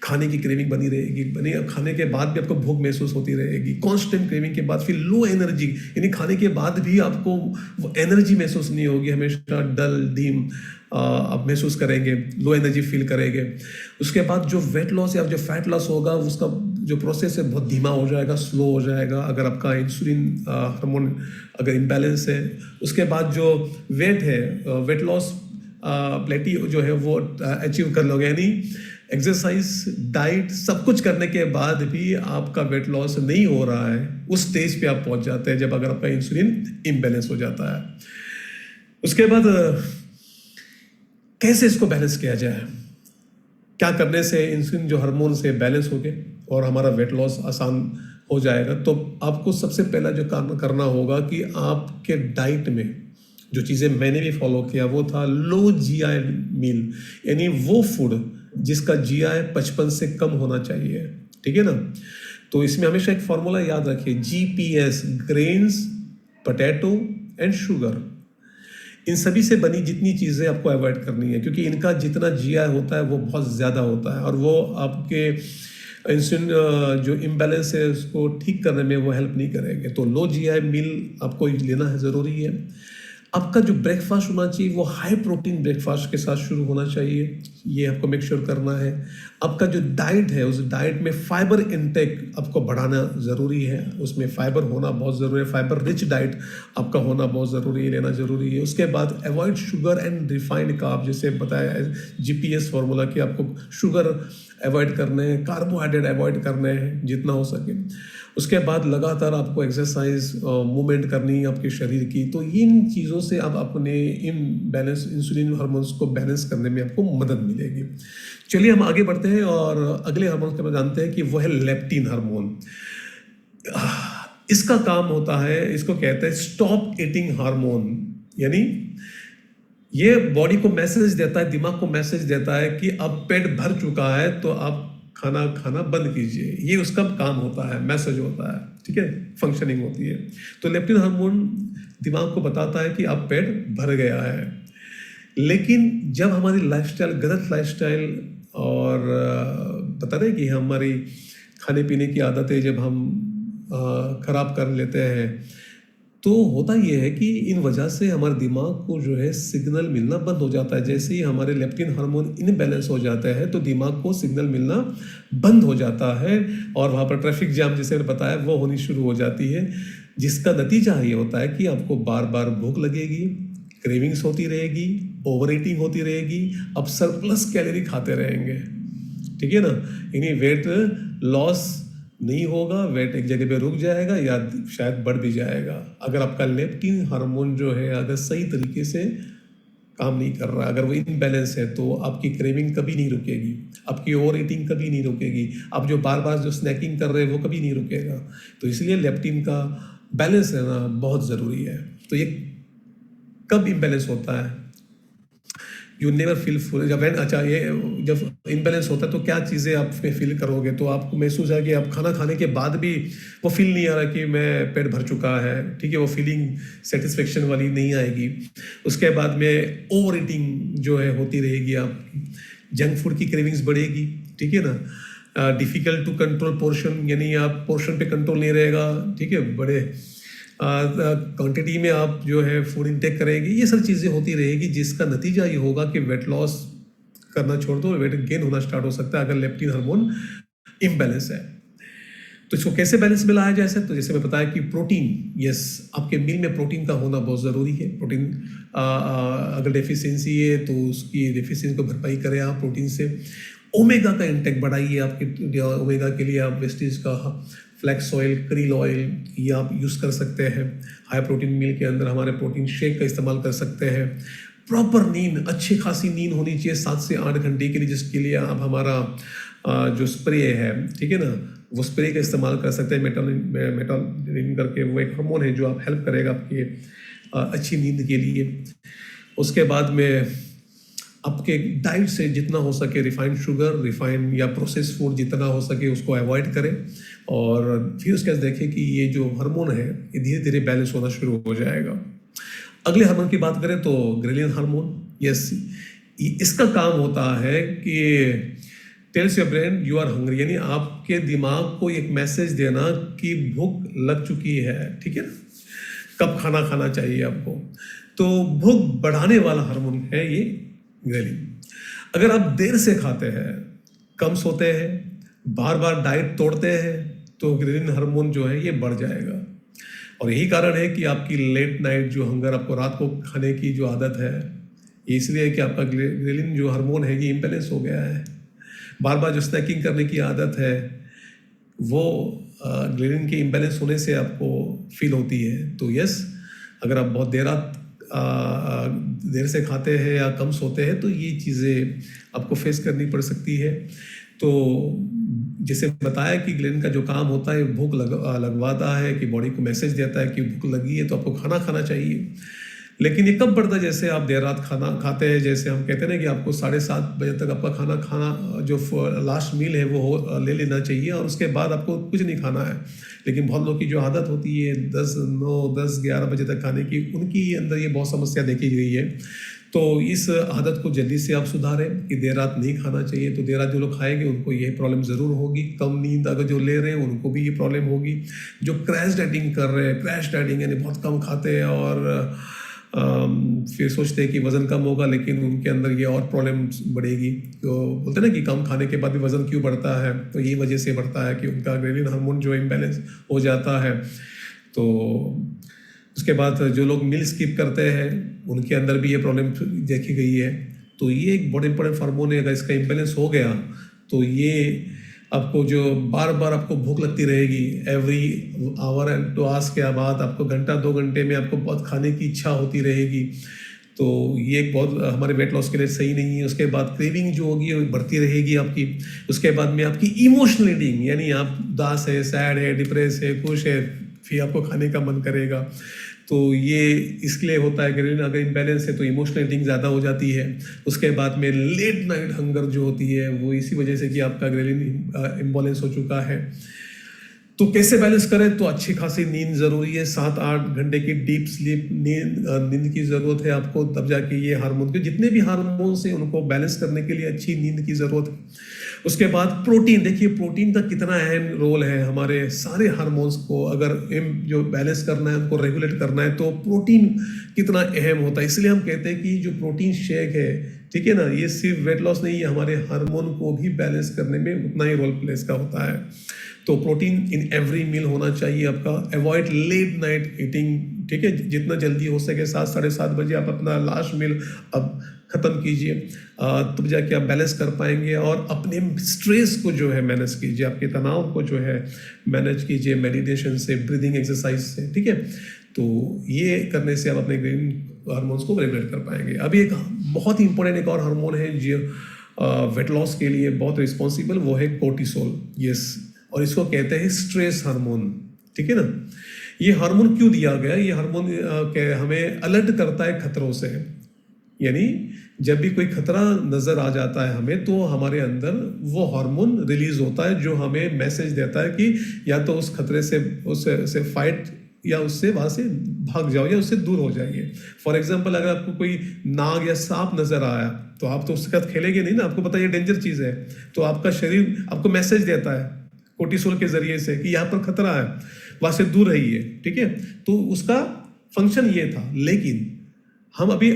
खाने की क्रेविंग बनी रहेगी, खाने के बाद भी आपको भूख महसूस होती रहेगी, कांस्टेंट क्रेविंग के बाद फिर लो एनर्जी, यानी खाने के बाद भी आपको वो एनर्जी महसूस नहीं होगी, हमेशा डल डीम आप महसूस करेंगे, लो एनर्जी फील करेंगे। उसके बाद जो वेट लॉस या जो फैट लॉस होगा उसका जो प्रोसेस है बहुत धीमा हो जाएगा, स्लो हो जाएगा, अगर आपका इंसुलिन हार्मोन अगर इम्बैलेंस है। उसके बाद जो वेट है, वेट लॉस प्लेटी जो है वो अचीव कर लोगे, यानी एक्सरसाइज, डाइट सब कुछ करने के बाद भी आपका वेट लॉस नहीं हो रहा है, उस स्टेज पे आप पहुंच जाते हैं जब अगर आपका इंसुलिन इम्बैलेंस हो जाता है। उसके बाद कैसे इसको बैलेंस किया जाए, क्या करने से इंसुलिन जो हार्मोन से बैलेंस हो गए और हमारा वेट लॉस आसान हो जाएगा। तो आपको सबसे पहला जो काम करना होगा कि आपके डाइट में जो चीज़ें मैंने भी फॉलो किया वो था लो जीआई मील, यानी वो फूड जिसका जीआई 55 से कम होना चाहिए, ठीक है ना। तो इसमें हमेशा एक फॉर्मूला याद रखिए, GPS, grains, potato and sugar. इन सभी से बनी जितनी चीज़ें आपको अवॉइड करनी है, क्योंकि इनका जितना जीआई होता है वो बहुत ज़्यादा होता है और वो आपके इंसुलिन जो इम्बैलेंस है उसको ठीक करने में वो हेल्प नहीं करेंगे। तो लो जीआई मील आपको लेना है, ज़रूरी है। आपका जो ब्रेकफास्ट होना चाहिए वो हाई प्रोटीन ब्रेकफास्ट के साथ शुरू होना चाहिए, ये आपको मेक श्योर करना है। आपका जो डाइट है उस डाइट में फाइबर इनटेक आपको बढ़ाना ज़रूरी है, उसमें फाइबर होना बहुत ज़रूरी है, फाइबर रिच डाइट आपका होना बहुत ज़रूरी है, लेना ज़रूरी है। उसके बाद avoid sugar and refined carb, जैसे बताया जीपीएस फार्मूला कि आपको शुगर अवॉइड करने हैं, कार्बोहाइड्रेट अवॉइड करने हैं जितना हो सके। उसके बाद लगातार आपको एक्सरसाइज मूवमेंट करनी है आपके शरीर की। तो इन चीज़ों से आप अपने इन बैलेंस इंसुलिन हार्मोन्स को बैलेंस करने में आपको मदद मिलेगी। चलिए हम आगे बढ़ते हैं और अगले हार्मोन के बारे में जानते हैं कि वो है लेप्टिन हार्मोन। इसका काम होता है, इसको कहते हैं स्टॉप ईटिंग हार्मोन, यानी ये बॉडी को मैसेज देता है, दिमाग को मैसेज देता है कि अब पेट भर चुका है तो आप खाना खाना बंद कीजिए। ये उसका काम होता है, मैसेज होता है, ठीक है, फंक्शनिंग होती है। तो लेप्टिन हार्मोन दिमाग को बताता है कि अब पेट भर गया है। लेकिन जब हमारी लाइफस्टाइल, गलत लाइफस्टाइल और बता रहे कि हमारी खाने पीने की आदतें जब हम खराब कर लेते हैं तो होता ये है कि इन वजह से हमारे दिमाग को जो है सिग्नल मिलना बंद हो जाता है। जैसे ही हमारे लेप्टिन हार्मोन इनबैलेंस हो जाता है तो दिमाग को सिग्नल मिलना बंद हो जाता है और वहाँ पर ट्रैफिक जाम जैसे मैंने बताया वो होनी शुरू हो जाती है, जिसका नतीजा ये होता है कि आपको बार बार भूख लगेगी, क्रेविंग्स होती रहेगी, ओवर ईटिंग होती रहेगी, आप सरप्लस कैलोरी खाते रहेंगे, ठीक है ना। यानी वेट लॉस नहीं होगा, वेट एक जगह पे रुक जाएगा या शायद बढ़ भी जाएगा। अगर आपका लेप्टिन हार्मोन जो है अगर सही तरीके से काम नहीं कर रहा, अगर वो इनबैलेंस है तो आपकी क्रेविंग कभी नहीं रुकेगी, आपकी ओवर ईटिंग कभी नहीं रुकेगी, आप जो बार बार जो स्नैकिंग कर रहे हैं वो कभी नहीं रुकेगा। तो इसलिए लेप्टिन का बैलेंस रहना बहुत ज़रूरी है। तो ये कब इम्बैलेंस होता है, यू नेवर फील फुल, जब ये जब इनबैलेंस होता है तो क्या चीज़ें आप फील करोगे, तो आपको महसूस है कि आप खाना खाने के बाद भी वो फील नहीं आ रहा कि मैं पेट भर चुका है, ठीक है, वो फीलिंग सेटिस्फेक्शन वाली नहीं आएगी। उसके बाद में ओवर ईटिंग जो है होती रहेगी, आप जंक फूड की क्रेविंग्स बढ़ेगी, ठीक है ना। डिफ़िकल्ट टू कंट्रोल पोर्शन, यानी आप पोर्शन पे कंट्रोल नहीं रहेगा, ठीक है, बड़े क्वांटिटी में आप जो है फूड इंटेक करेंगे, ये सब चीज़ें होती रहेगी, जिसका नतीजा ये होगा कि वेट लॉस करना छोड़ दो, वेट गेन होना स्टार्ट हो सकता है अगर लेप्टिन हार्मोन इम्बैलेंस है। तो इसको कैसे बैलेंस में लाया जाए, तो जैसे मैं बताया कि प्रोटीन, यस, आपके मील में प्रोटीन का होना बहुत ज़रूरी है। प्रोटीन अगर डेफिशिएंसी है तो उसकी डेफिशिएंसी को भरपाई करें आप प्रोटीन से। ओमेगा का इंटेक बढ़ाइए, आपके ओमेगा के लिए आप वेस्टीज का फ्लैक्स ऑयल, क्रील ऑयल ये आप यूज़ कर सकते हैं। हाई प्रोटीन मील के अंदर हमारे प्रोटीन शेक का इस्तेमाल कर सकते हैं। प्रॉपर नींद, अच्छी खासी नींद होनी चाहिए 7 से 8 घंटे के लिए, जिसके लिए आप हमारा जो स्प्रे है, ठीक है ना, वो स्प्रे का इस्तेमाल कर सकते हैं, मेटालिन करके, वो एक हार्मोन है जो आप हेल्प करेगा आपके अच्छी नींद के लिए। उसके बाद में आपके डाइट से जितना हो सके रिफाइंड शुगर, रिफाइंड या प्रोसेस फूड जितना हो सके उसको अवॉइड करें, और फिर उसके बाद देखें कि ये जो हार्मोन है ये धीरे धीरे बैलेंस होना शुरू हो जाएगा। अगले हार्मोन की बात करें तो ग्रेलिन हार्मोन। यस, इसका काम होता है कि tells your brain you are hungry, यानी आपके दिमाग को एक मैसेज देना कि भूख लग चुकी है, ठीक है ना, कब खाना खाना चाहिए आपको। तो भूख बढ़ाने वाला हार्मोन है ये ग्रेलिन। अगर आप देर से खाते हैं, कम सोते हैं, बार बार डाइट तोड़ते हैं, तो ग्रेलिन हार्मोन जो है ये बढ़ जाएगा। और यही कारण है कि आपकी लेट नाइट जो हंगर, आपको रात को खाने की जो आदत है, इसलिए कि आपका ग्रेलिन जो हार्मोन है ये इम्बैलेंस हो गया है। बार बार जो स्नैकिंग करने की आदत है वो ग्रेलिन के इम्बैलेंस होने से आपको फील होती है। तो यस, अगर आप बहुत देर से खाते हैं या कम सोते हैं तो ये चीज़ें आपको फेस करनी पड़ सकती है। तो जैसे बताया कि ग्रेलिन का जो काम होता है भूख लगवाता है, कि बॉडी को मैसेज देता है कि भूख लगी है तो आपको खाना खाना चाहिए। लेकिन ये कब बढ़ता है, जैसे आप देर रात खाना खाते हैं, जैसे हम कहते हैं ना कि आपको 7:30 बजे तक आपका खाना जो लास्ट मील है वो ले लेना चाहिए, और उसके बाद आपको कुछ नहीं खाना है। लेकिन बहुत लोग की जो आदत होती है 10, 9, 10, 11 बजे तक खाने की, उनकी अंदर ये बहुत समस्या देखी गई है। तो इस आदत को जल्दी से आप सुधारें कि देर रात नहीं खाना चाहिए। तो देर रात जो लोग खाएंगे उनको ये प्रॉब्लम ज़रूर होगी। कम नींद अगर जो ले रहे हैं उनको भी ये प्रॉब्लम होगी। जो क्रैश डाइटिंग कर रहे हैं, क्रैश डाइटिंग यानी बहुत कम खाते हैं और फिर सोचते हैं कि वज़न कम होगा, लेकिन उनके अंदर ये और प्रॉब्लम बढ़ेगी। तो बोलते हैं ना कि कम खाने के बाद भी वज़न क्यों बढ़ता है, तो यही वजह से बढ़ता है कि उनका ग्रेलिन हार्मोन जो इम्बैलेंस हो जाता है। तो उसके बाद जो लोग मील स्किप करते हैं उनके अंदर भी ये प्रॉब्लम देखी गई है। तो ये एक बहुत इंपॉर्टेंट हार्मोन है, अगर इसका इम्बैलेंस हो गया तो ये आपको जो बार बार आपको भूख लगती रहेगी, एवरी आवर एंड 2 आवर्स के बाद आपको घंटा 2 घंटे में आपको बहुत खाने की इच्छा होती रहेगी। तो ये एक बहुत हमारे वेट लॉस के लिए सही नहीं है। उसके बाद क्रेविंग जो होगी वो बढ़ती रहेगी आपकी। उसके बाद में आपकी इमोशनल ईटिंग, यानी आप उदास है, सैड है, डिप्रेस है, खुश है, फिर आपको खाने का मन करेगा। तो ये इसलिए होता है, ग्रेलिन अगर इम्बैलेंस है तो इमोशनल ईटिंग ज़्यादा हो जाती है। उसके बाद में लेट नाइट हंगर जो होती है वो इसी वजह से कि आपका ग्रेलिन इम्बैलेंस हो चुका है। तो कैसे बैलेंस करें, तो अच्छी खासी नींद ज़रूरी है। 7-8 घंटे की डीप स्लीप नींद की ज़रूरत है आपको, तब जाके ये हार्मोन के जितने भी हार्मोन्स हैं उनको बैलेंस करने के लिए अच्छी नींद की ज़रूरत है। उसके बाद प्रोटीन, देखिए प्रोटीन का कितना अहम रोल है हमारे सारे हार्मोन्स को अगर जो बैलेंस करना है, उनको रेगुलेट करना है, तो प्रोटीन कितना अहम होता है। इसलिए हम कहते हैं कि जो प्रोटीन शेक है, ठीक है ना, ये सिर्फ वेट लॉस नहीं है, हमारे हार्मोन को भी बैलेंस करने में उतना ही रोल प्ले का होता है। तो प्रोटीन इन एवरी मील होना चाहिए आपका। अवॉइड लेट नाइट ईटिंग, ठीक है, जितना जल्दी हो सके 7-7:30 बजे आप अपना लास्ट मील अब ख़त्म कीजिए, तब जाके आप बैलेंस कर पाएंगे। और अपने स्ट्रेस को जो है मैनेज कीजिए, आपके तनाव को जो है मैनेज कीजिए मेडिटेशन से, ब्रीदिंग एक्सरसाइज से, ठीक है। तो ये करने से आप अपने ग्रेलिन हार्मोन्स को रेगुलेट कर पाएंगे। अभी एक बहुत ही इंपॉर्टेंट एक और हार्मोन है जो वेट लॉस के लिए बहुत रिस्पॉन्सिबल, वो है कोर्टिसोल। यस, और इसको कहते हैं स्ट्रेस हार्मोन, ठीक है ना। ये हार्मोन क्यों दिया गया, ये हार्मोन हमें अलर्ट करता है खतरों से, यानी जब भी कोई खतरा नजर आ जाता है हमें, तो हमारे अंदर वो हार्मोन रिलीज होता है जो हमें मैसेज देता है कि या तो उस खतरे से उससे फाइट, या उससे वहां से भाग जाओ, या उससे दूर हो जाइए। फॉर एग्जाम्पल, अगर आपको कोई नाग या सांप नजर आया तो आप तो उसके साथ खेलेंगे नहीं ना, आपको पता है ये डेंजर चीज है। तो आपका शरीर आपको मैसेज देता है कोर्टिसोल के जरिए से कि यहाँ पर खतरा है, वहां से दूर रहिए, ठीक है। तो उसका फंक्शन ये था। लेकिन हम अभी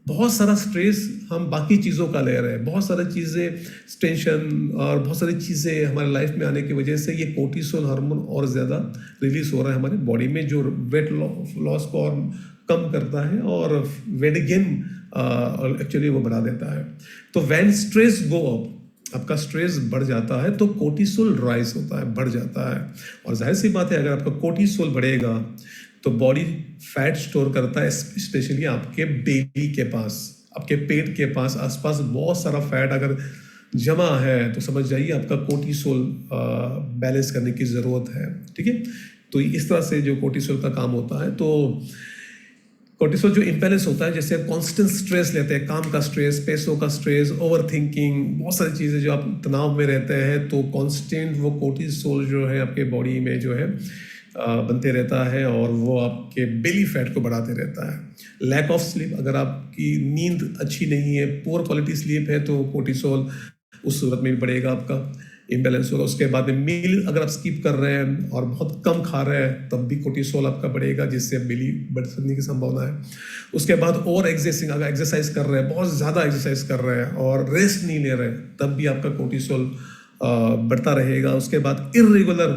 बहुत सारा स्ट्रेस हम बाकी चीज़ों का ले रहे हैं, बहुत सारी चीज़ें, टेंशन और बहुत सारी चीज़ें हमारे लाइफ में आने की वजह से ये कोर्टिसोल हार्मोन और ज़्यादा रिलीज हो रहा है हमारी बॉडी में, जो वेट लॉस को और कम करता है और वेट गेन एक्चुअली वो बढ़ा देता है। तो व्हेन स्ट्रेस गो अप, आपका स्ट्रेस बढ़ जाता है तो कोर्टिसोल राइज होता है, बढ़ जाता है। और जाहिर सी बात है, अगर आपका कोर्टिसोल बढ़ेगा तो बॉडी फैट स्टोर करता है, स्पेशली आपके बेली के पास, आपके पेट के पास, आसपास बहुत सारा फैट अगर जमा है तो समझ जाइए आपका कोर्टिसोल बैलेंस करने की ज़रूरत है। ठीक है, तो इस तरह से जो कोर्टिसोल का काम होता है, तो कोर्टिसोल जो इम्बैलेंस होता है, जैसे आप कांस्टेंट स्ट्रेस लेते हैं, काम का स्ट्रेस, पैसों का स्ट्रेस, ओवर थिंकिंग, बहुत सारी चीज़ें जो आप तनाव में रहते हैं, तो कांस्टेंट वो कोर्टिसोल जो है आपके बॉडी में जो है बनते रहता है और वो आपके बेली फैट को बढ़ाते रहता है। लैक ऑफ स्लीप, अगर आपकी नींद अच्छी नहीं है, पुअर क्वालिटी स्लीप है, तो कोर्टिसोल उस सूरत में भी बढ़ेगा, आपका इम्बैलेंस होगा। उसके बाद में मील अगर आप स्किप कर रहे हैं और बहुत कम खा रहे हैं, तब भी कोर्टिसोल आपका बढ़ेगा, जिससे बेली बढ़ सकने की संभावना है। उसके बाद ओवर एक्सरसाइजिंग, अगर एक्सरसाइज कर रहे हैं, बहुत ज़्यादा एक्सरसाइज कर रहे हैं और रेस्ट नहीं ले रहे हैं, तब भी आपका कोर्टिसोल बढ़ता रहेगा। उसके बाद irregular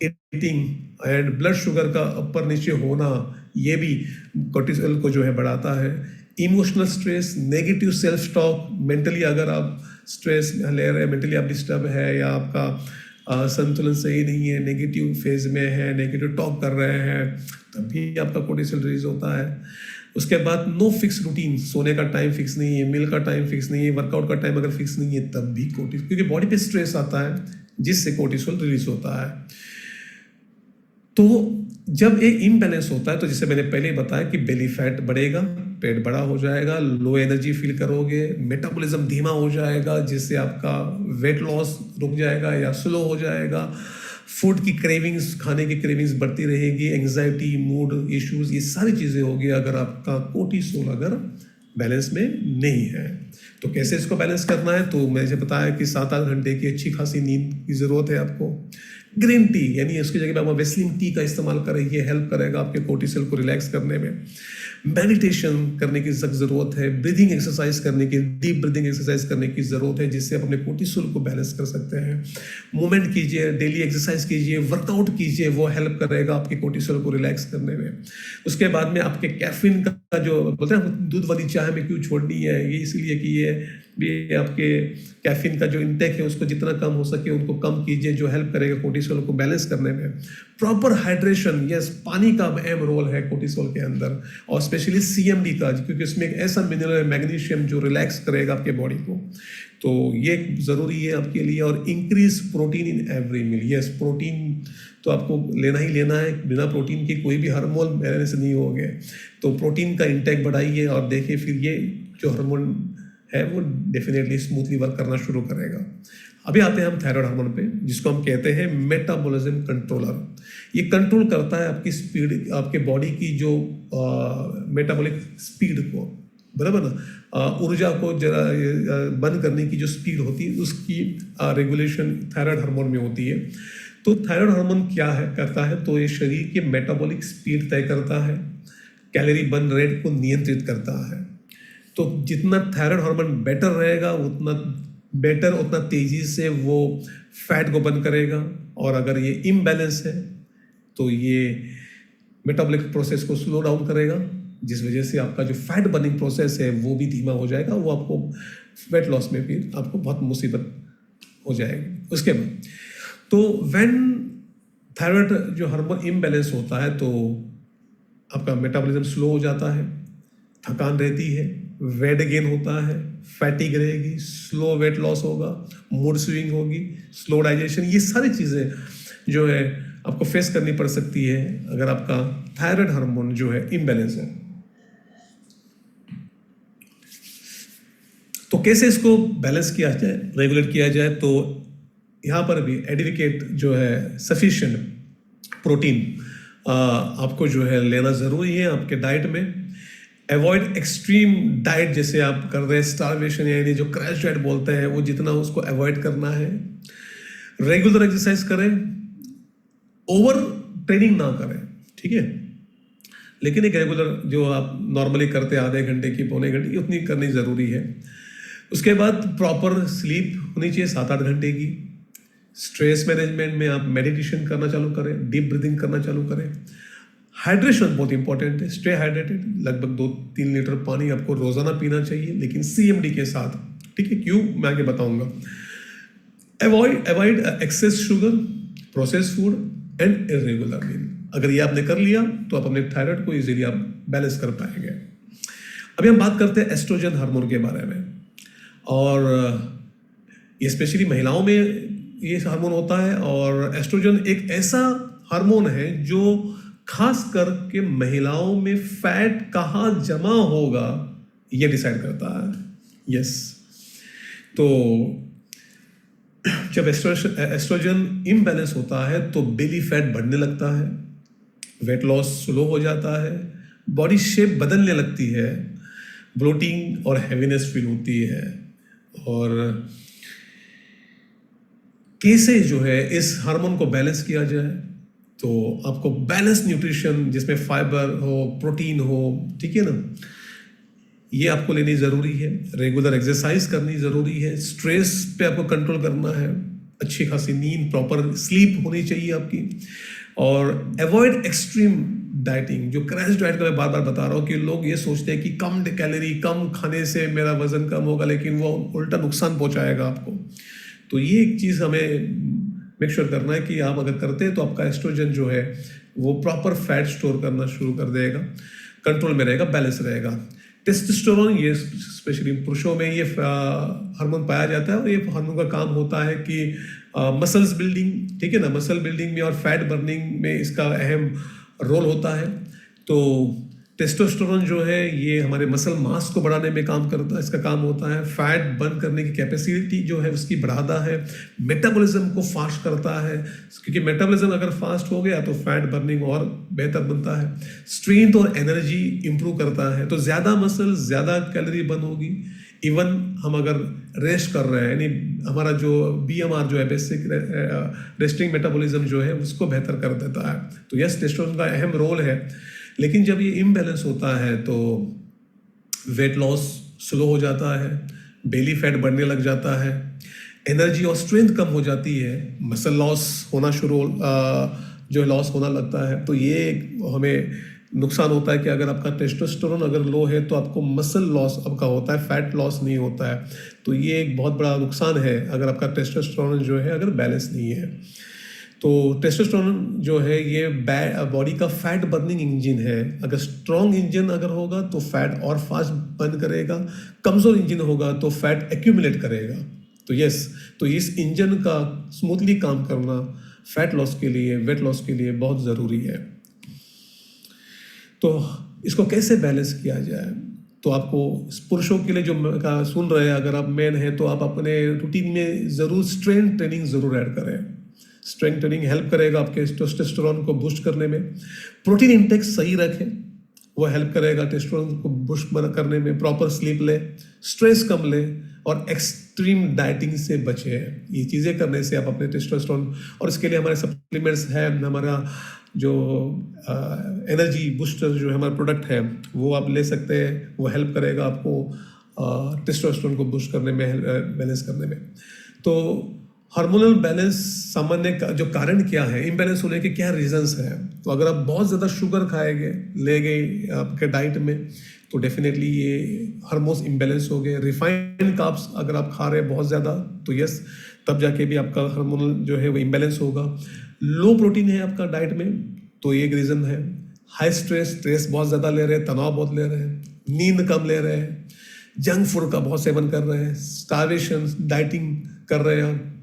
eating and blood sugar का ऊपर नीचे होना, ये भी कोर्टिसोल को जो है बढ़ाता है। Emotional stress, negative self talk, mentally अगर आप स्ट्रेस ले रहे हैं, मेंटली आप डिस्टर्ब है या आपका संतुलन सही नहीं है, नेगेटिव फेज में है, नेगेटिव टॉक कर रहे हैं, तब भी आपका कोर्टिसोल रिलीज होता है। उसके बाद नो फिक्स रूटीन, सोने का टाइम फिक्स नहीं है, मील का टाइम फिक्स नहीं है, वर्कआउट का टाइम अगर फिक्स नहीं है, तब भी कोर्टिसोल, क्योंकि बॉडी पे स्ट्रेस आता है जिससे कोर्टिसोल रिलीज होता है। तो जब एक इम्बैलेंस होता है, तो जैसे मैंने पहले ही बताया कि बेली फैट बढ़ेगा, पेट बड़ा हो जाएगा, लो एनर्जी फील करोगे, मेटाबॉलिज्म धीमा हो जाएगा, जिससे आपका वेट लॉस रुक जाएगा या स्लो हो जाएगा। फूड की क्रेविंग्स, खाने की क्रेविंग्स बढ़ती रहेगी, एंग्जाइटी, मूड इश्यूज, ये सारी चीज़ें होगी अगर आपका कोर्टिसोल अगर बैलेंस में नहीं है। तो कैसे इसको बैलेंस करना है, तो मैंने बताया कि 7-8 घंटे की अच्छी खासी नींद की ज़रूरत है आपको। ग्रीन टी, यानी उसकी जगह पे आप वेस्लिन टी का इस्तेमाल करें, ये हेल्प करेगा आपके कोर्टिसोल को रिलैक्स करने में। मेडिटेशन करने की सख्त ज़रूरत है, ब्रीदिंग एक्सरसाइज करने की, डीप ब्रीदिंग एक्सरसाइज करने की ज़रूरत है, जिससे आप अपने कोर्टिसोल को बैलेंस कर सकते हैं। मूवमेंट कीजिए, डेली एक्सरसाइज कीजिए, वर्कआउट कीजिए, वो हेल्प करेगा आपके कोर्टिसोल को रिलैक्स करने में। उसके बाद में आपके कैफीन का जो बोलते हैं दूध वाली चाय में क्यों छोड़नी है, ये इसलिए कि ये भी आपके कैफीन का जो इंटेक है उसको जितना कम हो सके उनको कम कीजिए, जो हेल्प करेगा कोर्टिसोल को बैलेंस करने में। प्रॉपर हाइड्रेशन, यस, पानी का अहम रोल है कोर्टिसोल के अंदर, और स्पेशली सीएमडी का, क्योंकि इसमें एक ऐसा मिनरल है मैग्नीशियम जो रिलैक्स करेगा आपके बॉडी को, तो ये ज़रूरी है आपके लिए। और increase protein in every meal, yes, protein तो आपको लेना ही लेना है, बिना प्रोटीन के कोई भी हार्मोन बैलेंस नहीं होंगे, तो प्रोटीन का इंटेक बढ़ाइए और देखिए फिर ये जो हार्मोन है वो डेफिनेटली स्मूथली वर्क करना शुरू करेगा। अभी आते हैं हम थायराइड हार्मोन पे, जिसको हम कहते हैं मेटाबॉलिज्म कंट्रोलर। ये कंट्रोल करता है आपकी स्पीड, आपके बॉडी की जो मेटाबॉलिक स्पीड को, बराबर ना, ऊर्जा को जरा बंद करने की जो स्पीड होती है उसकी रेगुलेशन थायराइड हार्मोन में होती है। तो थायराइड हार्मोन क्या है करता है, तो ये शरीर के मेटाबॉलिक स्पीड तय करता है, कैलोरी बर्न रेट को नियंत्रित करता है। तो जितना थायराइड हार्मोन बेटर रहेगा उतना बेटर, उतना तेजी से वो फैट को बर्न करेगा, और अगर ये इम्बैलेंस है तो ये मेटाबॉलिक प्रोसेस को स्लो डाउन करेगा, जिस वजह से आपका जो फैट बर्निंग प्रोसेस है वो भी धीमा हो जाएगा, वो आपको वेट लॉस में भी आपको बहुत मुसीबत हो जाएगी। उसके बाद तो व्हेन थायराइड जो हार्मोन इम्बैलेंस होता है तो आपका मेटाबॉलिज्म स्लो हो जाता है, थकान रहती है, वेट गेन होता है, फैटिग रहेगी, स्लो वेट लॉस होगा, मूड स्विंग होगी, स्लो डाइजेशन, ये सारी चीज़ें जो है आपको फेस करनी पड़ सकती है अगर आपका थायराइड हार्मोन जो है इम्बैलेंस है। तो कैसे इसको बैलेंस किया जाए, रेगुलेट किया जाए, तो यहाँ पर भी एडिक्वेट जो है सफिशिएंट प्रोटीन आपको जो है लेना ज़रूरी है आपके डाइट में। अवॉइड एक्सट्रीम डाइट, जैसे आप कर रहे हैं स्टारवेशन, यानी जो क्रैश डाइट बोलते हैं, वो जितना उसको अवॉइड करना है। रेगुलर एक्सरसाइज करें, ओवर ट्रेनिंग ना करें, ठीक है, लेकिन एक रेगुलर जो आप नॉर्मली करते हैं आधे घंटे की, पौने घंटे की, उतनी करनी ज़रूरी है। उसके बाद प्रॉपर स्लीप होनी चाहिए 7-8 घंटे की। स्ट्रेस मैनेजमेंट में आप मेडिटेशन करना चालू करें, डीप ब्रीदिंग करना चालू करें। हाइड्रेशन बहुत इंपॉर्टेंट है, स्टे हाइड्रेटेड, लगभग 2-3 लीटर पानी आपको रोजाना पीना चाहिए, लेकिन सीएमडी के साथ, ठीक है, क्यों मैं आगे बताऊंगा। Avoid excess sugar, process food and irregular meal. अगर ये आपने कर लिया तो आप अपने थायराइड को इजीली आप बैलेंस कर पाएंगे। अभी हम बात करते हैं एस्ट्रोजन हार्मोन के बारे में, और ये स्पेशली महिलाओं में ये हार्मोन होता है। और एस्ट्रोजन एक ऐसा हार्मोन है जो खास करके महिलाओं में फैट कहाँ जमा होगा ये डिसाइड करता है। यस, तो जब एस्ट्रोजन इम्बैलेंस होता है तो बेली फैट बढ़ने लगता है, वेट लॉस स्लो हो जाता है, बॉडी शेप बदलने लगती है, ब्लोटिंग और हैवीनेस फील होती है। और कैसे जो है इस हार्मोन को बैलेंस किया जाए, तो आपको बैलेंस न्यूट्रिशन जिसमें फाइबर हो, प्रोटीन हो, ठीक है ना, ये आपको लेनी ज़रूरी है। रेगुलर एक्सरसाइज करनी ज़रूरी है। स्ट्रेस पे आपको कंट्रोल करना है। अच्छी खासी नींद, प्रॉपर स्लीप होनी चाहिए आपकी। और अवॉइड एक्सट्रीम डाइटिंग, जो क्रैश डाइट का मैं बार बार बता रहा हूँ कि लोग ये सोचते हैं कि कम कैलोरी, कम खाने से मेरा वजन कम होगा, लेकिन वो उल्टा नुकसान पहुँचाएगा आपको। तो ये एक चीज़ हमें मेक श्योर करना है कि आप अगर करते हैं तो आपका एस्ट्रोजन जो है वो प्रॉपर फैट स्टोर करना शुरू कर देगा, कंट्रोल में रहेगा, बैलेंस रहेगा। टेस्टोस्टेरोन, ये स्पेशली पुरुषों में ये हार्मोन पाया जाता है और ये हार्मोन का काम होता है कि मसल्स बिल्डिंग, ठीक है ना, मसल बिल्डिंग में और फैट बर्निंग में इसका अहम रोल होता है। तो टेस्टोस्टेरोन जो है ये हमारे मसल मास को बढ़ाने में काम करता है, इसका काम होता है। फैट बर्न करने की कैपेसिटी जो है उसकी बढ़ाता है। मेटाबॉलिज्म को फास्ट करता है, क्योंकि मेटाबॉलिज्म अगर फास्ट हो गया तो फैट बर्निंग और बेहतर बनता है। स्ट्रेंथ और एनर्जी इंप्रूव करता है, तो ज़्यादा मसल ज़्यादा कैलोरी बर्न होगी। इवन हम अगर रेस्ट कर रहे हैं, यानी हमारा जो BMR जो है, बेसिक रेस्टिंग मेटाबॉलिज्म जो है, उसको बेहतर कर देता है। तो यस, टेस्टोस्टेरोन का अहम रोल है। लेकिन जब ये इम्बैलेंस होता है तो वेट लॉस स्लो हो जाता है, बेली फैट बढ़ने लग जाता है, एनर्जी और स्ट्रेंथ कम हो जाती है, मसल लॉस होना शुरू जो लॉस होना लगता है। तो ये हमें नुकसान होता है कि अगर आपका टेस्टोस्टेरोन अगर लो है तो आपको मसल लॉस आपका होता है, फैट लॉस नहीं होता है। तो ये एक बहुत बड़ा नुकसान है अगर आपका टेस्टोस्टेरोन जो है अगर बैलेंस नहीं है। तो टेस्टोस्टेरोन जो है ये बॉडी का फैट बर्निंग इंजन है। अगर स्ट्रॉन्ग इंजन अगर होगा तो फैट और फास्ट बर्न करेगा, कमज़ोर इंजन होगा तो फैट एक्यूमुलेट करेगा। तो यस, तो इस इंजन का स्मूथली काम करना फैट लॉस के लिए, वेट लॉस के लिए बहुत ज़रूरी है। तो इसको कैसे बैलेंस किया जाए, तो आपको पुरुषों के लिए जो सुन रहे हैं, अगर आप मैन हैं तो आप अपने रूटीन में ज़रूर स्ट्रेंथ ट्रेनिंग ज़रूर ऐड करें। स्ट्रेंथ ट्रेनिंग हेल्प करेगा आपके टेस्टोस्टेरोन को बूस्ट करने में। प्रोटीन इंटेक सही रखें, वो हेल्प करेगा टेस्टोस्टेरोन को बूस्ट करने में। प्रॉपर स्लीप ले, स्ट्रेस कम ले और एक्सट्रीम डाइटिंग से बचे। ये चीज़ें करने से आप अपने टेस्टोस्टेरोन, और इसके लिए हमारे सप्लीमेंट्स है, हमारा जो एनर्जी बूस्टर जो है हमारा प्रोडक्ट है वो आप ले सकते हैं। वो हेल्प करेगा आपको टेस्टोस्टेरोन को बूस्ट करने में, बैलेंस करने में। तो हार्मोनल बैलेंस सामान्य जो कारण क्या है, इम्बैलेंस होने के क्या रीजंस हैं। तो अगर आप बहुत ज़्यादा शुगर खाएंगे, ले गए आपके डाइट में, तो डेफिनेटली ये हार्मोन्स इम्बैलेंस हो गए। रिफाइंड कार्ब्स अगर आप खा रहे हैं बहुत ज़्यादा, तो यस, तब जाके भी आपका हार्मोनल जो है वो इम्बैलेंस होगा। लो प्रोटीन है आपका डाइट में, तो ये एक रीज़न है। हाई स्ट्रेस बहुत ज़्यादा ले रहे हैं, तनाव बहुत ले रहे हैं, नींद कम ले रहे हैं, जंक फूड का बहुत सेवन कर रहे हैं, स्टार्वेशन डाइटिंग कर रहे हैं,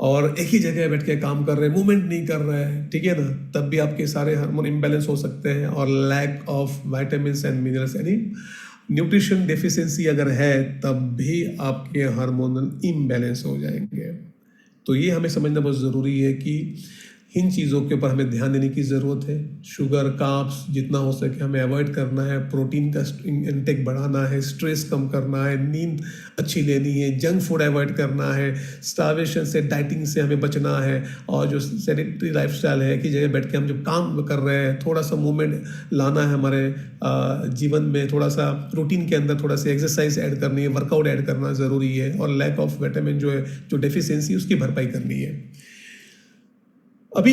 और एक ही जगह बैठ के काम कर रहे हैं, मूवमेंट नहीं कर रहे हैं, ठीक है ना, तब भी आपके सारे हार्मोन इम्बैलेंस हो सकते हैं। और lack of vitamins and minerals, यानी न्यूट्रिशन डेफिशिएंसी अगर है, तब भी आपके हार्मोनल इम्बैलेंस हो जाएंगे। तो ये हमें समझना बहुत ज़रूरी है कि इन चीज़ों के ऊपर हमें ध्यान देने की ज़रूरत है। शुगर, कार्ब्स जितना हो सके हमें अवॉइड करना है, प्रोटीन का इंटेक बढ़ाना है, स्ट्रेस कम करना है, नींद अच्छी लेनी है, जंक फूड अवॉइड करना है, स्टार्वेशन से, डाइटिंग से हमें बचना है। और जो सेडेंटरी लाइफस्टाइल है कि जगह बैठ के हम जब काम कर रहे हैं, थोड़ा सा मूवमेंट लाना है हमारे जीवन में, थोड़ा सा रूटीन के अंदर थोड़ा सा एक्सरसाइज ऐड करनी है, वर्कआउट ऐड करना ज़रूरी है। और लैक ऑफ विटामिन जो है, जो डेफिशिएंसी, उसकी भरपाई करनी है। अभी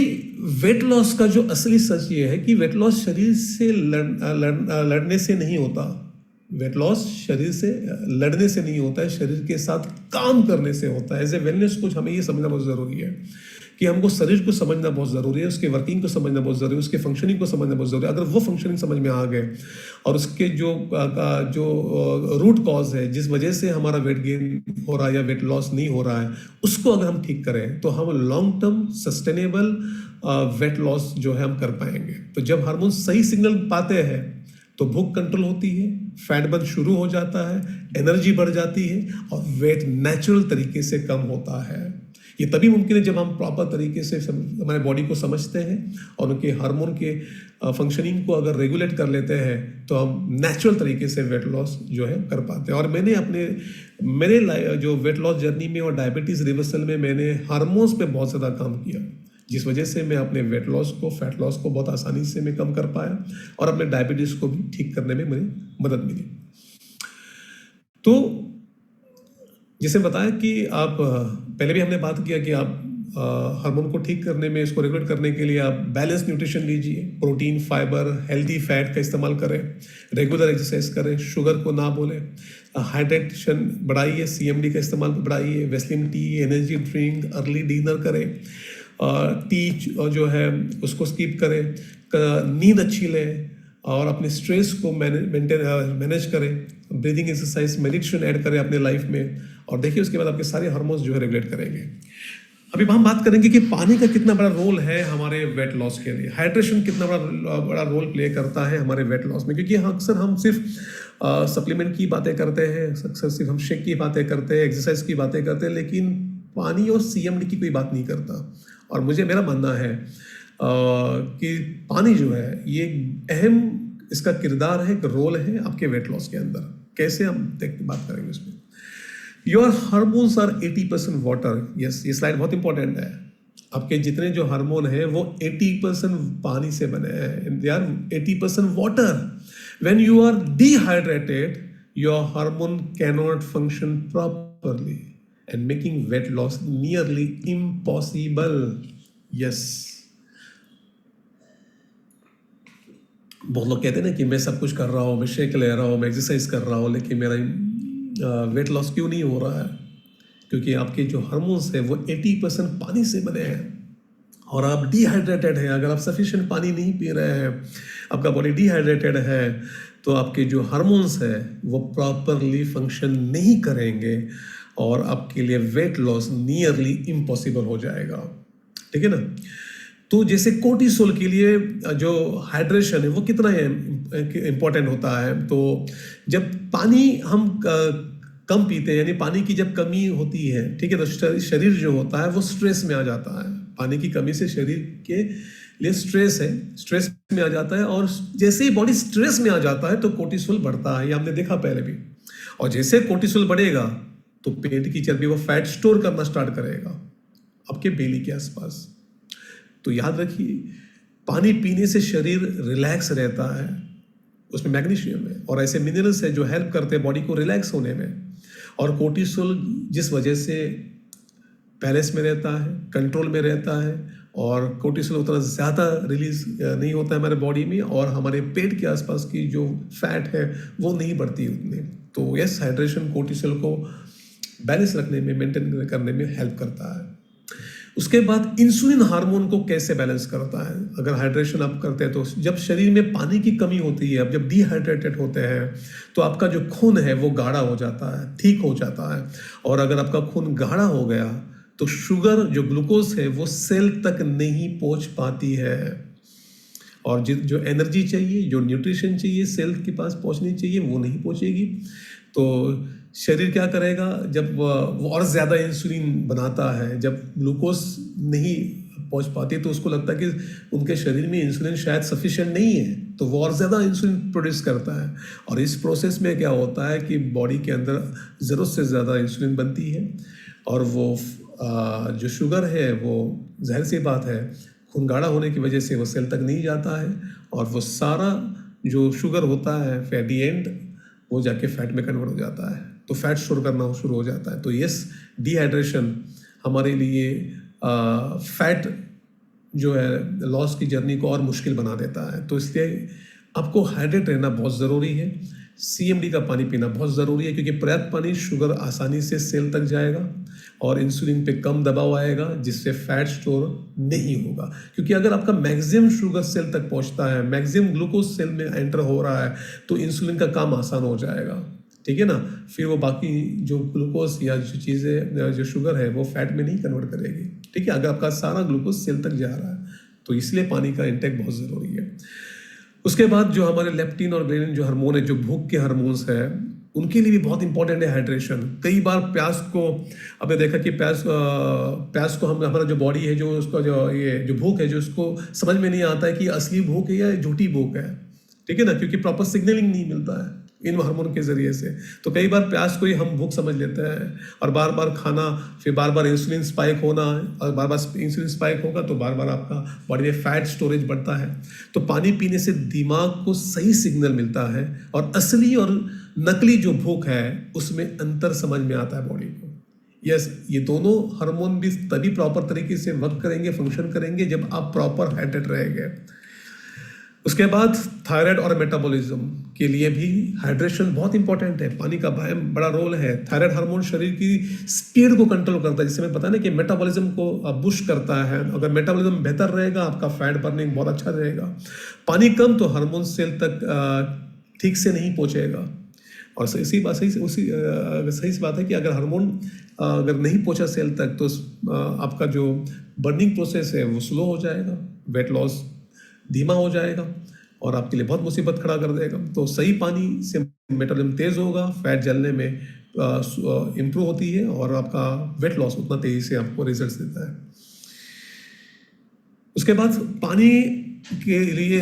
वेट लॉस का जो असली सच ये है कि वेट लॉस शरीर से लड़ने से नहीं होता। वेट लॉस शरीर से लड़ने से नहीं होता है, शरीर के साथ काम करने से होता है। एज ए वेलनेस कोच हमें ये समझना बहुत ज़रूरी है कि हमको शरीर को समझना बहुत ज़रूरी है, उसके वर्किंग को समझना बहुत ज़रूरी है, उसके फंक्शनिंग को समझना बहुत ज़रूरी है। अगर वो फंक्शनिंग समझ में आ गए और उसके जो रूट कॉज है जिस वजह से हमारा वेट गेन हो रहा है या वेट लॉस नहीं हो रहा है, उसको अगर हम ठीक करें तो हम long term sustainable weight loss जो है हम कर पाएंगे। तो जब हार्मोन सही सिग्नल पाते हैं तो भूख कंट्रोल होती है, फैट बर्न शुरू हो जाता है, एनर्जी बढ़ जाती है और वेट नेचुरल तरीके से कम होता है। ये तभी मुमकिन है जब हम प्रॉपर तरीके से हमारे बॉडी को समझते हैं और उनके हार्मोन के फंक्शनिंग को अगर रेगुलेट कर लेते हैं तो हम नेचुरल तरीके से वेट लॉस जो है कर पाते हैं। और मैंने मेरे जो वेट लॉस जर्नी में और डायबिटीज़ रिवर्सल में मैंने हार्मोन्स पे बहुत ज़्यादा काम किया, जिस वजह से मैं अपने वेट लॉस को, फैट लॉस को बहुत आसानी से मैं कम कर पाया और अपने डायबिटीज़ को भी ठीक करने में मेरी मदद मिली। तो जैसे बताया कि आप पहले भी हमने बात किया कि आप हार्मोन को ठीक करने में, इसको रेगुलेट करने के लिए आप बैलेंस न्यूट्रिशन लीजिए, प्रोटीन, फाइबर, हेल्दी फैट का इस्तेमाल करें, रेगुलर एक्सरसाइज करें, शुगर को ना बोलें, हाइड्रेशन बढ़ाइए, CMD का इस्तेमाल बढ़ाइए, Vaseline T, energy drink, early dinner करें, टी जो है उसको स्किप करें, नींद अच्छी लें और अपने स्ट्रेस को मैनेज करें, ब्रीदिंग एक्सरसाइज, मेडिटेशन ऐड करें अपने लाइफ में और देखिए उसके बाद आपके सारे हार्मोन्स जो है रेगुलेट करेंगे। अभी हम बात करेंगे कि पानी का कितना बड़ा रोल है हमारे वेट लॉस के लिए, हाइड्रेशन कितना बड़ा रोल प्ले करता है हमारे वेट लॉस में, क्योंकि अक्सर हम सिर्फ सप्लीमेंट की बातें करते हैं, अक्सर सिर्फ हम शेक की बातें करते हैं, एक्सरसाइज की बातें करते हैं, लेकिन पानी और CMD की कोई बात नहीं करता। और मेरा मानना है कि पानी जो है ये अहम इसका किरदार है, एक रोल है आपके वेट लॉस के अंदर। कैसे हम बात करेंगे इसमें। Your hormones are 80% water. Yes, ये स्लाइड बहुत इंपॉर्टेंट है। आपके जितने जो हार्मोन है वो 80% पानी से बने हैं, they are 80% water. When you are dehydrated your hormone cannot function properly and making weight loss nearly impossible. Yes. बहुत लोग कहते हैं ना कि मैं सब कुछ कर रहा हूँ, मैं शेक ले रहा हूँ, मैं एक्सरसाइज कर रहा हूँ, लेकिन मेरा वेट लॉस क्यों नहीं हो रहा है? क्योंकि आपके जो हार्मोन्स है वो 80% पानी से बने हैं और आप डिहाइड्रेटेड हैं। अगर आप सफिशिएंट पानी नहीं पी रहे हैं, आपका बॉडी डिहाइड्रेटेड है, तो आपके जो हार्मोन्स है वो प्रॉपरली फंक्शन नहीं करेंगे और आपके लिए वेट लॉस नियरली इम्पॉसिबल हो जाएगा। ठीक है ना। तो जैसे कोर्टिसोल के लिए जो हाइड्रेशन है वो कितना इम्पोर्टेंट होता है, तो जब पानी हम कम पीते हैं, यानी पानी की जब कमी होती है, ठीक है, तो शरीर जो होता है वो स्ट्रेस में आ जाता है। पानी की कमी से शरीर के लिए स्ट्रेस में आ जाता है और जैसे ही बॉडी स्ट्रेस में आ जाता है तो कोर्टिसोल बढ़ता है, ये हमने देखा पहले भी। और जैसे कोर्टिसोल बढ़ेगा तो पेट की चर्बी वो फैट स्टोर करना स्टार्ट करेगा आपके बेली के आसपास। तो याद रखिए, पानी पीने से शरीर रिलैक्स रहता है, उसमें मैग्नीशियम है और ऐसे मिनरल्स है जो हेल्प करते हैं बॉडी को रिलैक्स होने में। और कोर्टिसोल जिस वजह से बैलेंस में रहता है, कंट्रोल में रहता है और कोर्टिसोल उतना ज़्यादा रिलीज नहीं होता है हमारे बॉडी में और हमारे पेट के आसपास की जो फैट है वो नहीं बढ़ती उतनी। तो यस, हाइड्रेशन कोर्टिसोल को बैलेंस रखने में, मेंटेन करने में हेल्प करता है। उसके बाद इंसुलिन हार्मोन को कैसे बैलेंस करता है अगर हाइड्रेशन आप करते हैं तो। जब शरीर में पानी की कमी होती है, अब जब डिहाइड्रेटेड होते हैं तो आपका जो खून है वो गाढ़ा हो जाता है, ठीक हो जाता है। और अगर आपका खून गाढ़ा हो गया तो शुगर, जो ग्लूकोज है, वो सेल तक नहीं पहुंच पाती है और जो एनर्जी चाहिए, जो न्यूट्रिशन चाहिए सेल के पास पहुंचनी चाहिए, वो नहीं पहुंचेगी। तो शरीर क्या करेगा, जब वो और ज़्यादा इंसुलिन बनाता है, जब ग्लूकोज नहीं पहुंच पाती तो उसको लगता है कि उनके शरीर में इंसुलिन शायद सफिशिएंट नहीं है, तो वो और ज़्यादा इंसुलिन प्रोड्यूस करता है। और इस प्रोसेस में क्या होता है कि बॉडी के अंदर ज़रूरत से ज़्यादा इंसुलिन बनती है और वो जो शुगर है वो जाहिर सी बात है खून गाढ़ा होने की वजह से वो सेल तक नहीं जाता है और वो सारा जो शुगर होता है एट दी एंड वो जाके फैट में कन्वर्ट हो जाता है, तो फैट स्टोर करना शुरू हो जाता है। तो यस, डिहाइड्रेशन हमारे लिए फैट जो है लॉस की जर्नी को और मुश्किल बना देता है। तो इसलिए आपको हाइड्रेट रहना बहुत ज़रूरी है। सीएमडी का पानी पीना बहुत ज़रूरी है, क्योंकि पर्याप्त पानी शुगर आसानी से सेल तक जाएगा और इंसुलिन पे कम दबाव आएगा, जिससे फैट स्टोर नहीं होगा। क्योंकि अगर आपका मैक्सिमम शुगर सेल तक पहुंचता है, मैक्सिमम ग्लूकोज सेल में एंटर हो रहा है, तो इंसुलिन का काम आसान हो जाएगा, ठीक है ना। फिर वो बाकी जो ग्लूकोज या जो चीज़ें जो शुगर है वो फैट में नहीं कन्वर्ट करेगी, ठीक है, अगर आपका सारा ग्लूकोज सेल तक जा रहा है। तो इसलिए पानी का इंटेक बहुत ज़रूरी है। उसके बाद जो हमारे लेप्टिन और ग्रेलिन जो हार्मोन है, जो भूख के हार्मोन्स है, उनके लिए भी बहुत इंपॉर्टेंट है हाइड्रेशन। कई बार प्यास को, आपने देखा कि प्यास को हम, हमारा जो बॉडी है, जो उसका जो ये जो भूख है, जो उसको समझ में नहीं आता है कि असली भूख है या झूठी भूख है, ठीक है ना, क्योंकि प्रॉपर सिग्नलिंग नहीं मिलता है इन हार्मोन के जरिए से। तो कई बार प्यास को ही हम भूख समझ लेते हैं और बार बार खाना, फिर बार बार इंसुलिन स्पाइक होना, और बार बार इंसुलिन स्पाइक होगा तो बार बार आपका बॉडी में फैट स्टोरेज बढ़ता है। तो पानी पीने से दिमाग को सही सिग्नल मिलता है और असली और नकली जो भूख है उसमें अंतर समझ में आता है बॉडी को। यस, ये दोनों हार्मोन भी तभी प्रॉपर तरीके से वर्क करेंगे, फंक्शन करेंगे, जब आप प्रॉपर हाइड्रेट रहेंगे। उसके बाद थायराइड और मेटाबॉलिज्म के लिए भी हाइड्रेशन बहुत इंपॉर्टेंट है। पानी का बड़ा रोल है। थायराइड हार्मोन शरीर की स्पीड को कंट्रोल करता है, जिससे हमें पता है ना कि मेटाबॉलिज्म को बूस्ट करता है। अगर मेटाबॉलिज्म बेहतर रहेगा, आपका फैट बर्निंग बहुत अच्छा रहेगा। पानी कम तो हार्मोन सेल तक ठीक से नहीं पहुंचेगा। और सही सी बात है कि अगर हार्मोन अगर नहीं पहुंचा सेल तक, तो आपका जो बर्निंग प्रोसेस है वो स्लो हो जाएगा, वेट लॉस धीमा हो जाएगा और आपके लिए बहुत मुसीबत खड़ा कर देगा। तो सही पानी से मेटाबॉलिज्म तेज होगा, फैट जलने में इम्प्रूव होती है और आपका वेट लॉस उतना तेजी से आपको रिजल्ट्स देता है। उसके बाद पानी के लिए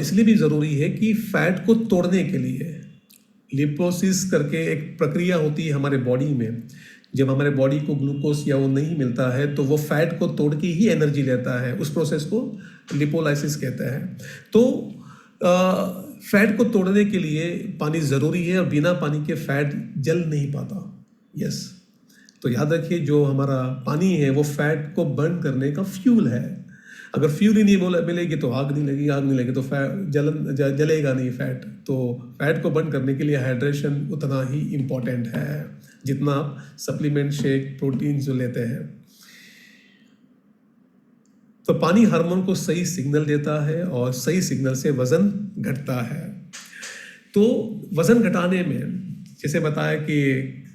इसलिए भी ज़रूरी है कि फैट को तोड़ने के लिए लिपोसिस करके एक प्रक्रिया होती है हमारे बॉडी में। जब हमारे बॉडी को ग्लूकोज या वो नहीं मिलता है तो वो फैट को तोड़ के ही एनर्जी लेता है। उस प्रोसेस को लिपोलाइसिस कहते हैं। तो फैट को तोड़ने के लिए पानी ज़रूरी है और बिना पानी के फैट जल नहीं पाता। यस, तो याद रखिए, जो हमारा पानी है वो फैट को बर्न करने का फ्यूल है। अगर फ्यूल ही नहीं मिलेगी तो आग नहीं लगी तो जलेगा नहीं फैट। तो फैट को बर्न करने के लिए हाइड्रेशन उतना ही इम्पोर्टेंट है जितना आप सप्लीमेंट, शेक, प्रोटीन जो लेते हैं। तो पानी हार्मोन को सही सिग्नल देता है और सही सिग्नल से वजन घटता है। तो वजन घटाने में जैसे बताया कि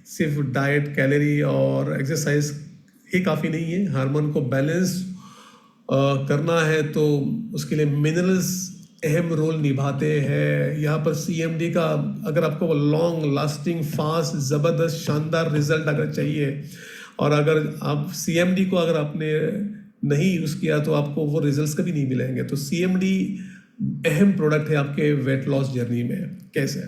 सिर्फ डाइट, कैलोरी और एक्सरसाइज ही काफ़ी नहीं है। हार्मोन को बैलेंस करना है तो उसके लिए मिनरल्स अहम रोल निभाते हैं। यहाँ पर सीएमडी का, अगर आपको लॉन्ग लास्टिंग, फास्ट, ज़बरदस्त, शानदार रिजल्ट अगर चाहिए, और अगर आप सीएमडी को अगर आपने नहीं यूज़ किया तो आपको वो रिजल्ट्स कभी नहीं मिलेंगे। तो सीएमडी अहम प्रोडक्ट है आपके वेट लॉस जर्नी में। कैसे?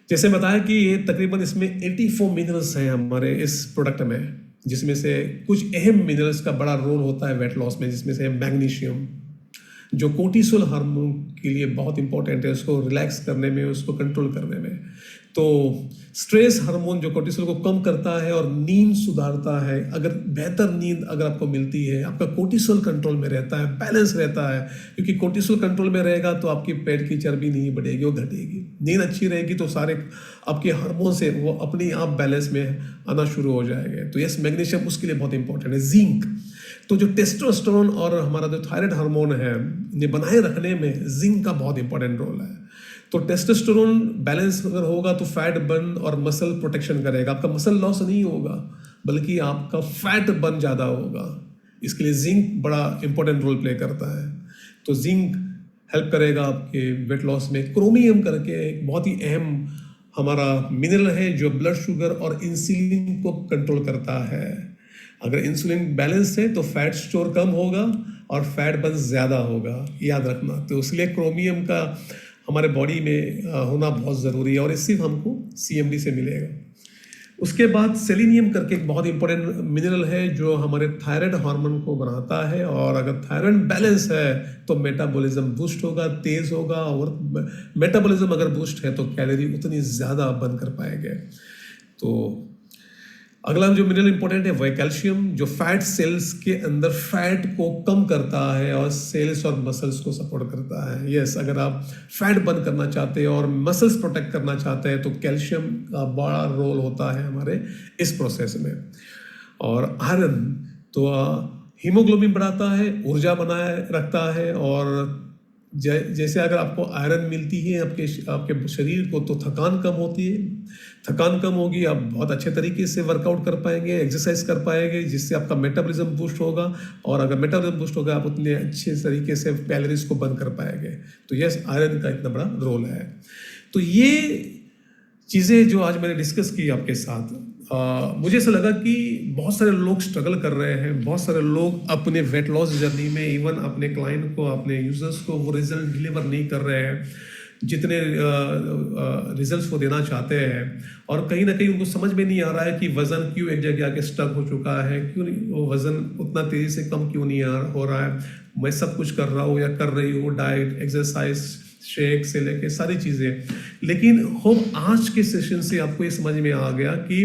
जैसे बताया कि ये तकरीबन इसमें 84 मिनरल्स हैं हमारे इस प्रोडक्ट में, जिसमें से कुछ अहम मिनरल्स का बड़ा रोल होता है वेट लॉस में, जिसमें से मैग्नीशियम, जो कोर्टिसोल हार्मोन के लिए बहुत इंपॉर्टेंट है, उसको रिलैक्स करने में, उसको कंट्रोल करने में। तो स्ट्रेस हार्मोन जो कोर्टिसोल को कम करता है और नींद सुधारता है। अगर बेहतर नींद अगर आपको मिलती है, आपका कोर्टिसोल कंट्रोल में रहता है, बैलेंस रहता है, क्योंकि कोर्टिसोल कंट्रोल में रहेगा तो आपकी पेट की चर्बी नहीं बढ़ेगी, वो घटेगी। नींद अच्छी रहेगी तो सारे आपके हार्मोन से वो अपने आप बैलेंस में आना शुरू हो जाएंगे। तो यस, मैग्नीशियम उसके लिए बहुत इंपॉर्टेंट है। जिंक, तो जो टेस्टोस्टेरोन और हमारा जो थायराइड हार्मोन है, ये बनाए रखने में जिंक का बहुत इंपॉर्टेंट रोल है। तो टेस्टोस्टेरोन बैलेंस अगर होगा तो फैट बर्न और मसल प्रोटेक्शन करेगा। आपका मसल लॉस नहीं होगा, बल्कि आपका फैट बर्न ज़्यादा होगा। इसके लिए जिंक बड़ा इंपॉर्टेंट रोल प्ले करता है। तो जिंक हेल्प करेगा आपके वेट लॉस में। क्रोमियम करके एक बहुत ही अहम हमारा मिनरल है जो ब्लड शुगर और इंसुलिन को कंट्रोल करता है। अगर इंसुलिन बैलेंस है तो फैट स्टोर कम होगा और फैट बर्न ज़्यादा होगा, याद रखना। तो इसलिए क्रोमियम का हमारे बॉडी में होना बहुत ज़रूरी है और इससे हमको सीएमडी से मिलेगा। उसके बाद सेलेनियम करके एक बहुत इंपॉर्टेंट मिनरल है जो हमारे थायराइड हार्मोन को बनाता है, और अगर थायराइड बैलेंस है तो मेटाबॉलिज्म बूस्ट होगा, तेज होगा, और मेटाबॉलिज्म अगर बूस्ट है तो कैलोरी उतनी ज़्यादा बर्न कर पाएंगे। तो अगला जो मिनरल इंपॉर्टेंट है वह कैल्शियम, जो फैट सेल्स के अंदर फैट को कम करता है और सेल्स और मसल्स को सपोर्ट करता है। यस, अगर आप फैट बर्न करना चाहते हैं और मसल्स प्रोटेक्ट करना चाहते हैं तो कैल्शियम का बड़ा रोल होता है हमारे इस प्रोसेस में। और आयरन तो हीमोग्लोबिन बढ़ाता है, ऊर्जा बनाए रखता है, और जैसे अगर आपको आयरन मिलती है आपके आपके शरीर को तो थकान कम होती है। थकान कम होगी, आप बहुत अच्छे तरीके से वर्कआउट कर पाएंगे, एक्सरसाइज कर पाएंगे, जिससे आपका मेटाबॉलिज्म बूस्ट होगा, और अगर मेटाबॉलिज्म बूस्ट होगा आप उतने अच्छे तरीके से कैलोरीज को बर्न कर पाएंगे। तो यस, आयरन का इतना बड़ा रोल है। तो ये चीज़ें जो आज मैंने डिस्कस की आपके साथ, मुझे ऐसा लगा कि बहुत सारे लोग स्ट्रगल कर रहे हैं, बहुत सारे लोग अपने वेट लॉस जर्नी में इवन अपने क्लाइंट को, अपने यूजर्स को वो रिजल्ट डिलीवर नहीं कर रहे हैं जितने रिजल्ट्स वो देना चाहते हैं। और कहीं ना कहीं उनको समझ में नहीं आ रहा है कि वज़न क्यों एक जगह आके स्टक हो चुका है, क्यों वो वज़न उतना तेज़ी से कम क्यों नहीं हो रहा है। मैं सब कुछ कर रहा हूँ या कर रही हूँ, डाइट, एक्सरसाइज, शेक से लेके सारी चीज़ें, लेकिन होप आज के सेशन से आपको ये समझ में आ गया कि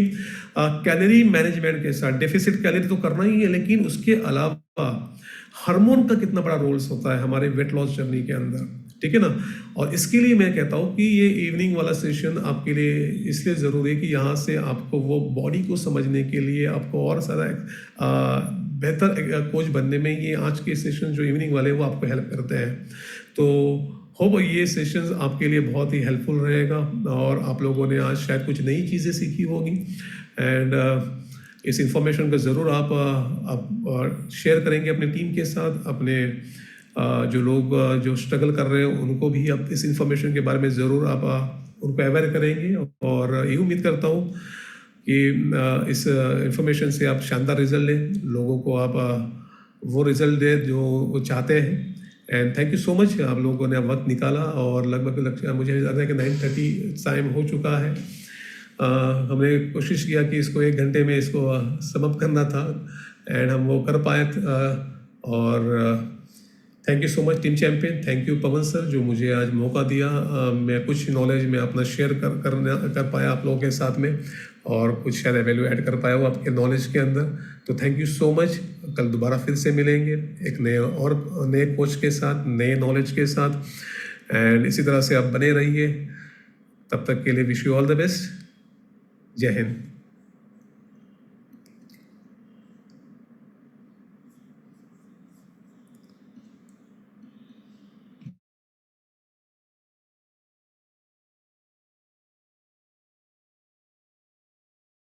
कैलोरी मैनेजमेंट के साथ डेफिसिट कैलोरी तो करना ही है, लेकिन उसके अलावा हार्मोन का कितना बड़ा रोल्स होता है हमारे वेट लॉस जर्नी के अंदर, ठीक है ना। और इसके लिए मैं कहता हूँ कि ये इवनिंग वाला सेशन आपके लिए इसलिए ज़रूरी है कि यहाँ से आपको वो बॉडी को समझने के लिए, आपको और सारा बेहतर कोच बनने में ये आज के सेशन जो इवनिंग वाले वो आपको हेल्प करते हैं। तो होप ये सेशंस आपके लिए बहुत ही हेल्पफुल रहेगा, और आप लोगों ने आज शायद कुछ नई चीज़ें सीखी होगी। एंड इस इंफॉर्मेशन को ज़रूर आप शेयर करेंगे अपने टीम के साथ, अपने जो लोग जो स्ट्रगल कर रहे हैं उनको भी आप इस इंफॉर्मेशन के बारे में ज़रूर आप उनको अवेयर करेंगे। और ये उम्मीद करता हूँ कि इस इंफॉर्मेशन से आप शानदार रिजल्ट लें, लोगों को आप वो रिजल्ट दें जो वो चाहते हैं। And thank you so much, आप लोगों ने वक्त निकाला, और लगभग मुझे लगता है कि 9:30 टाइम हो चुका है। हमने कोशिश किया कि इसको 1 घंटे में इसको समाप्त करना था, एंड हम वो कर पाए। और thank you so much team champion, thank you Pawan sir जो मुझे आज मौका दिया। मैं कुछ नॉलेज में अपना शेयर कर पाया आप लोगों के साथ में, और कुछ शायद वैल्यू ऐड कर पाया हो आपके नॉलेज के अंदर। तो थैंक यू सो मच। कल दोबारा फिर से मिलेंगे एक नए कोच के साथ, नए नॉलेज के साथ, एंड इसी तरह से आप बने रहिए। तब तक के लिए wish you all the best. जय हिंद।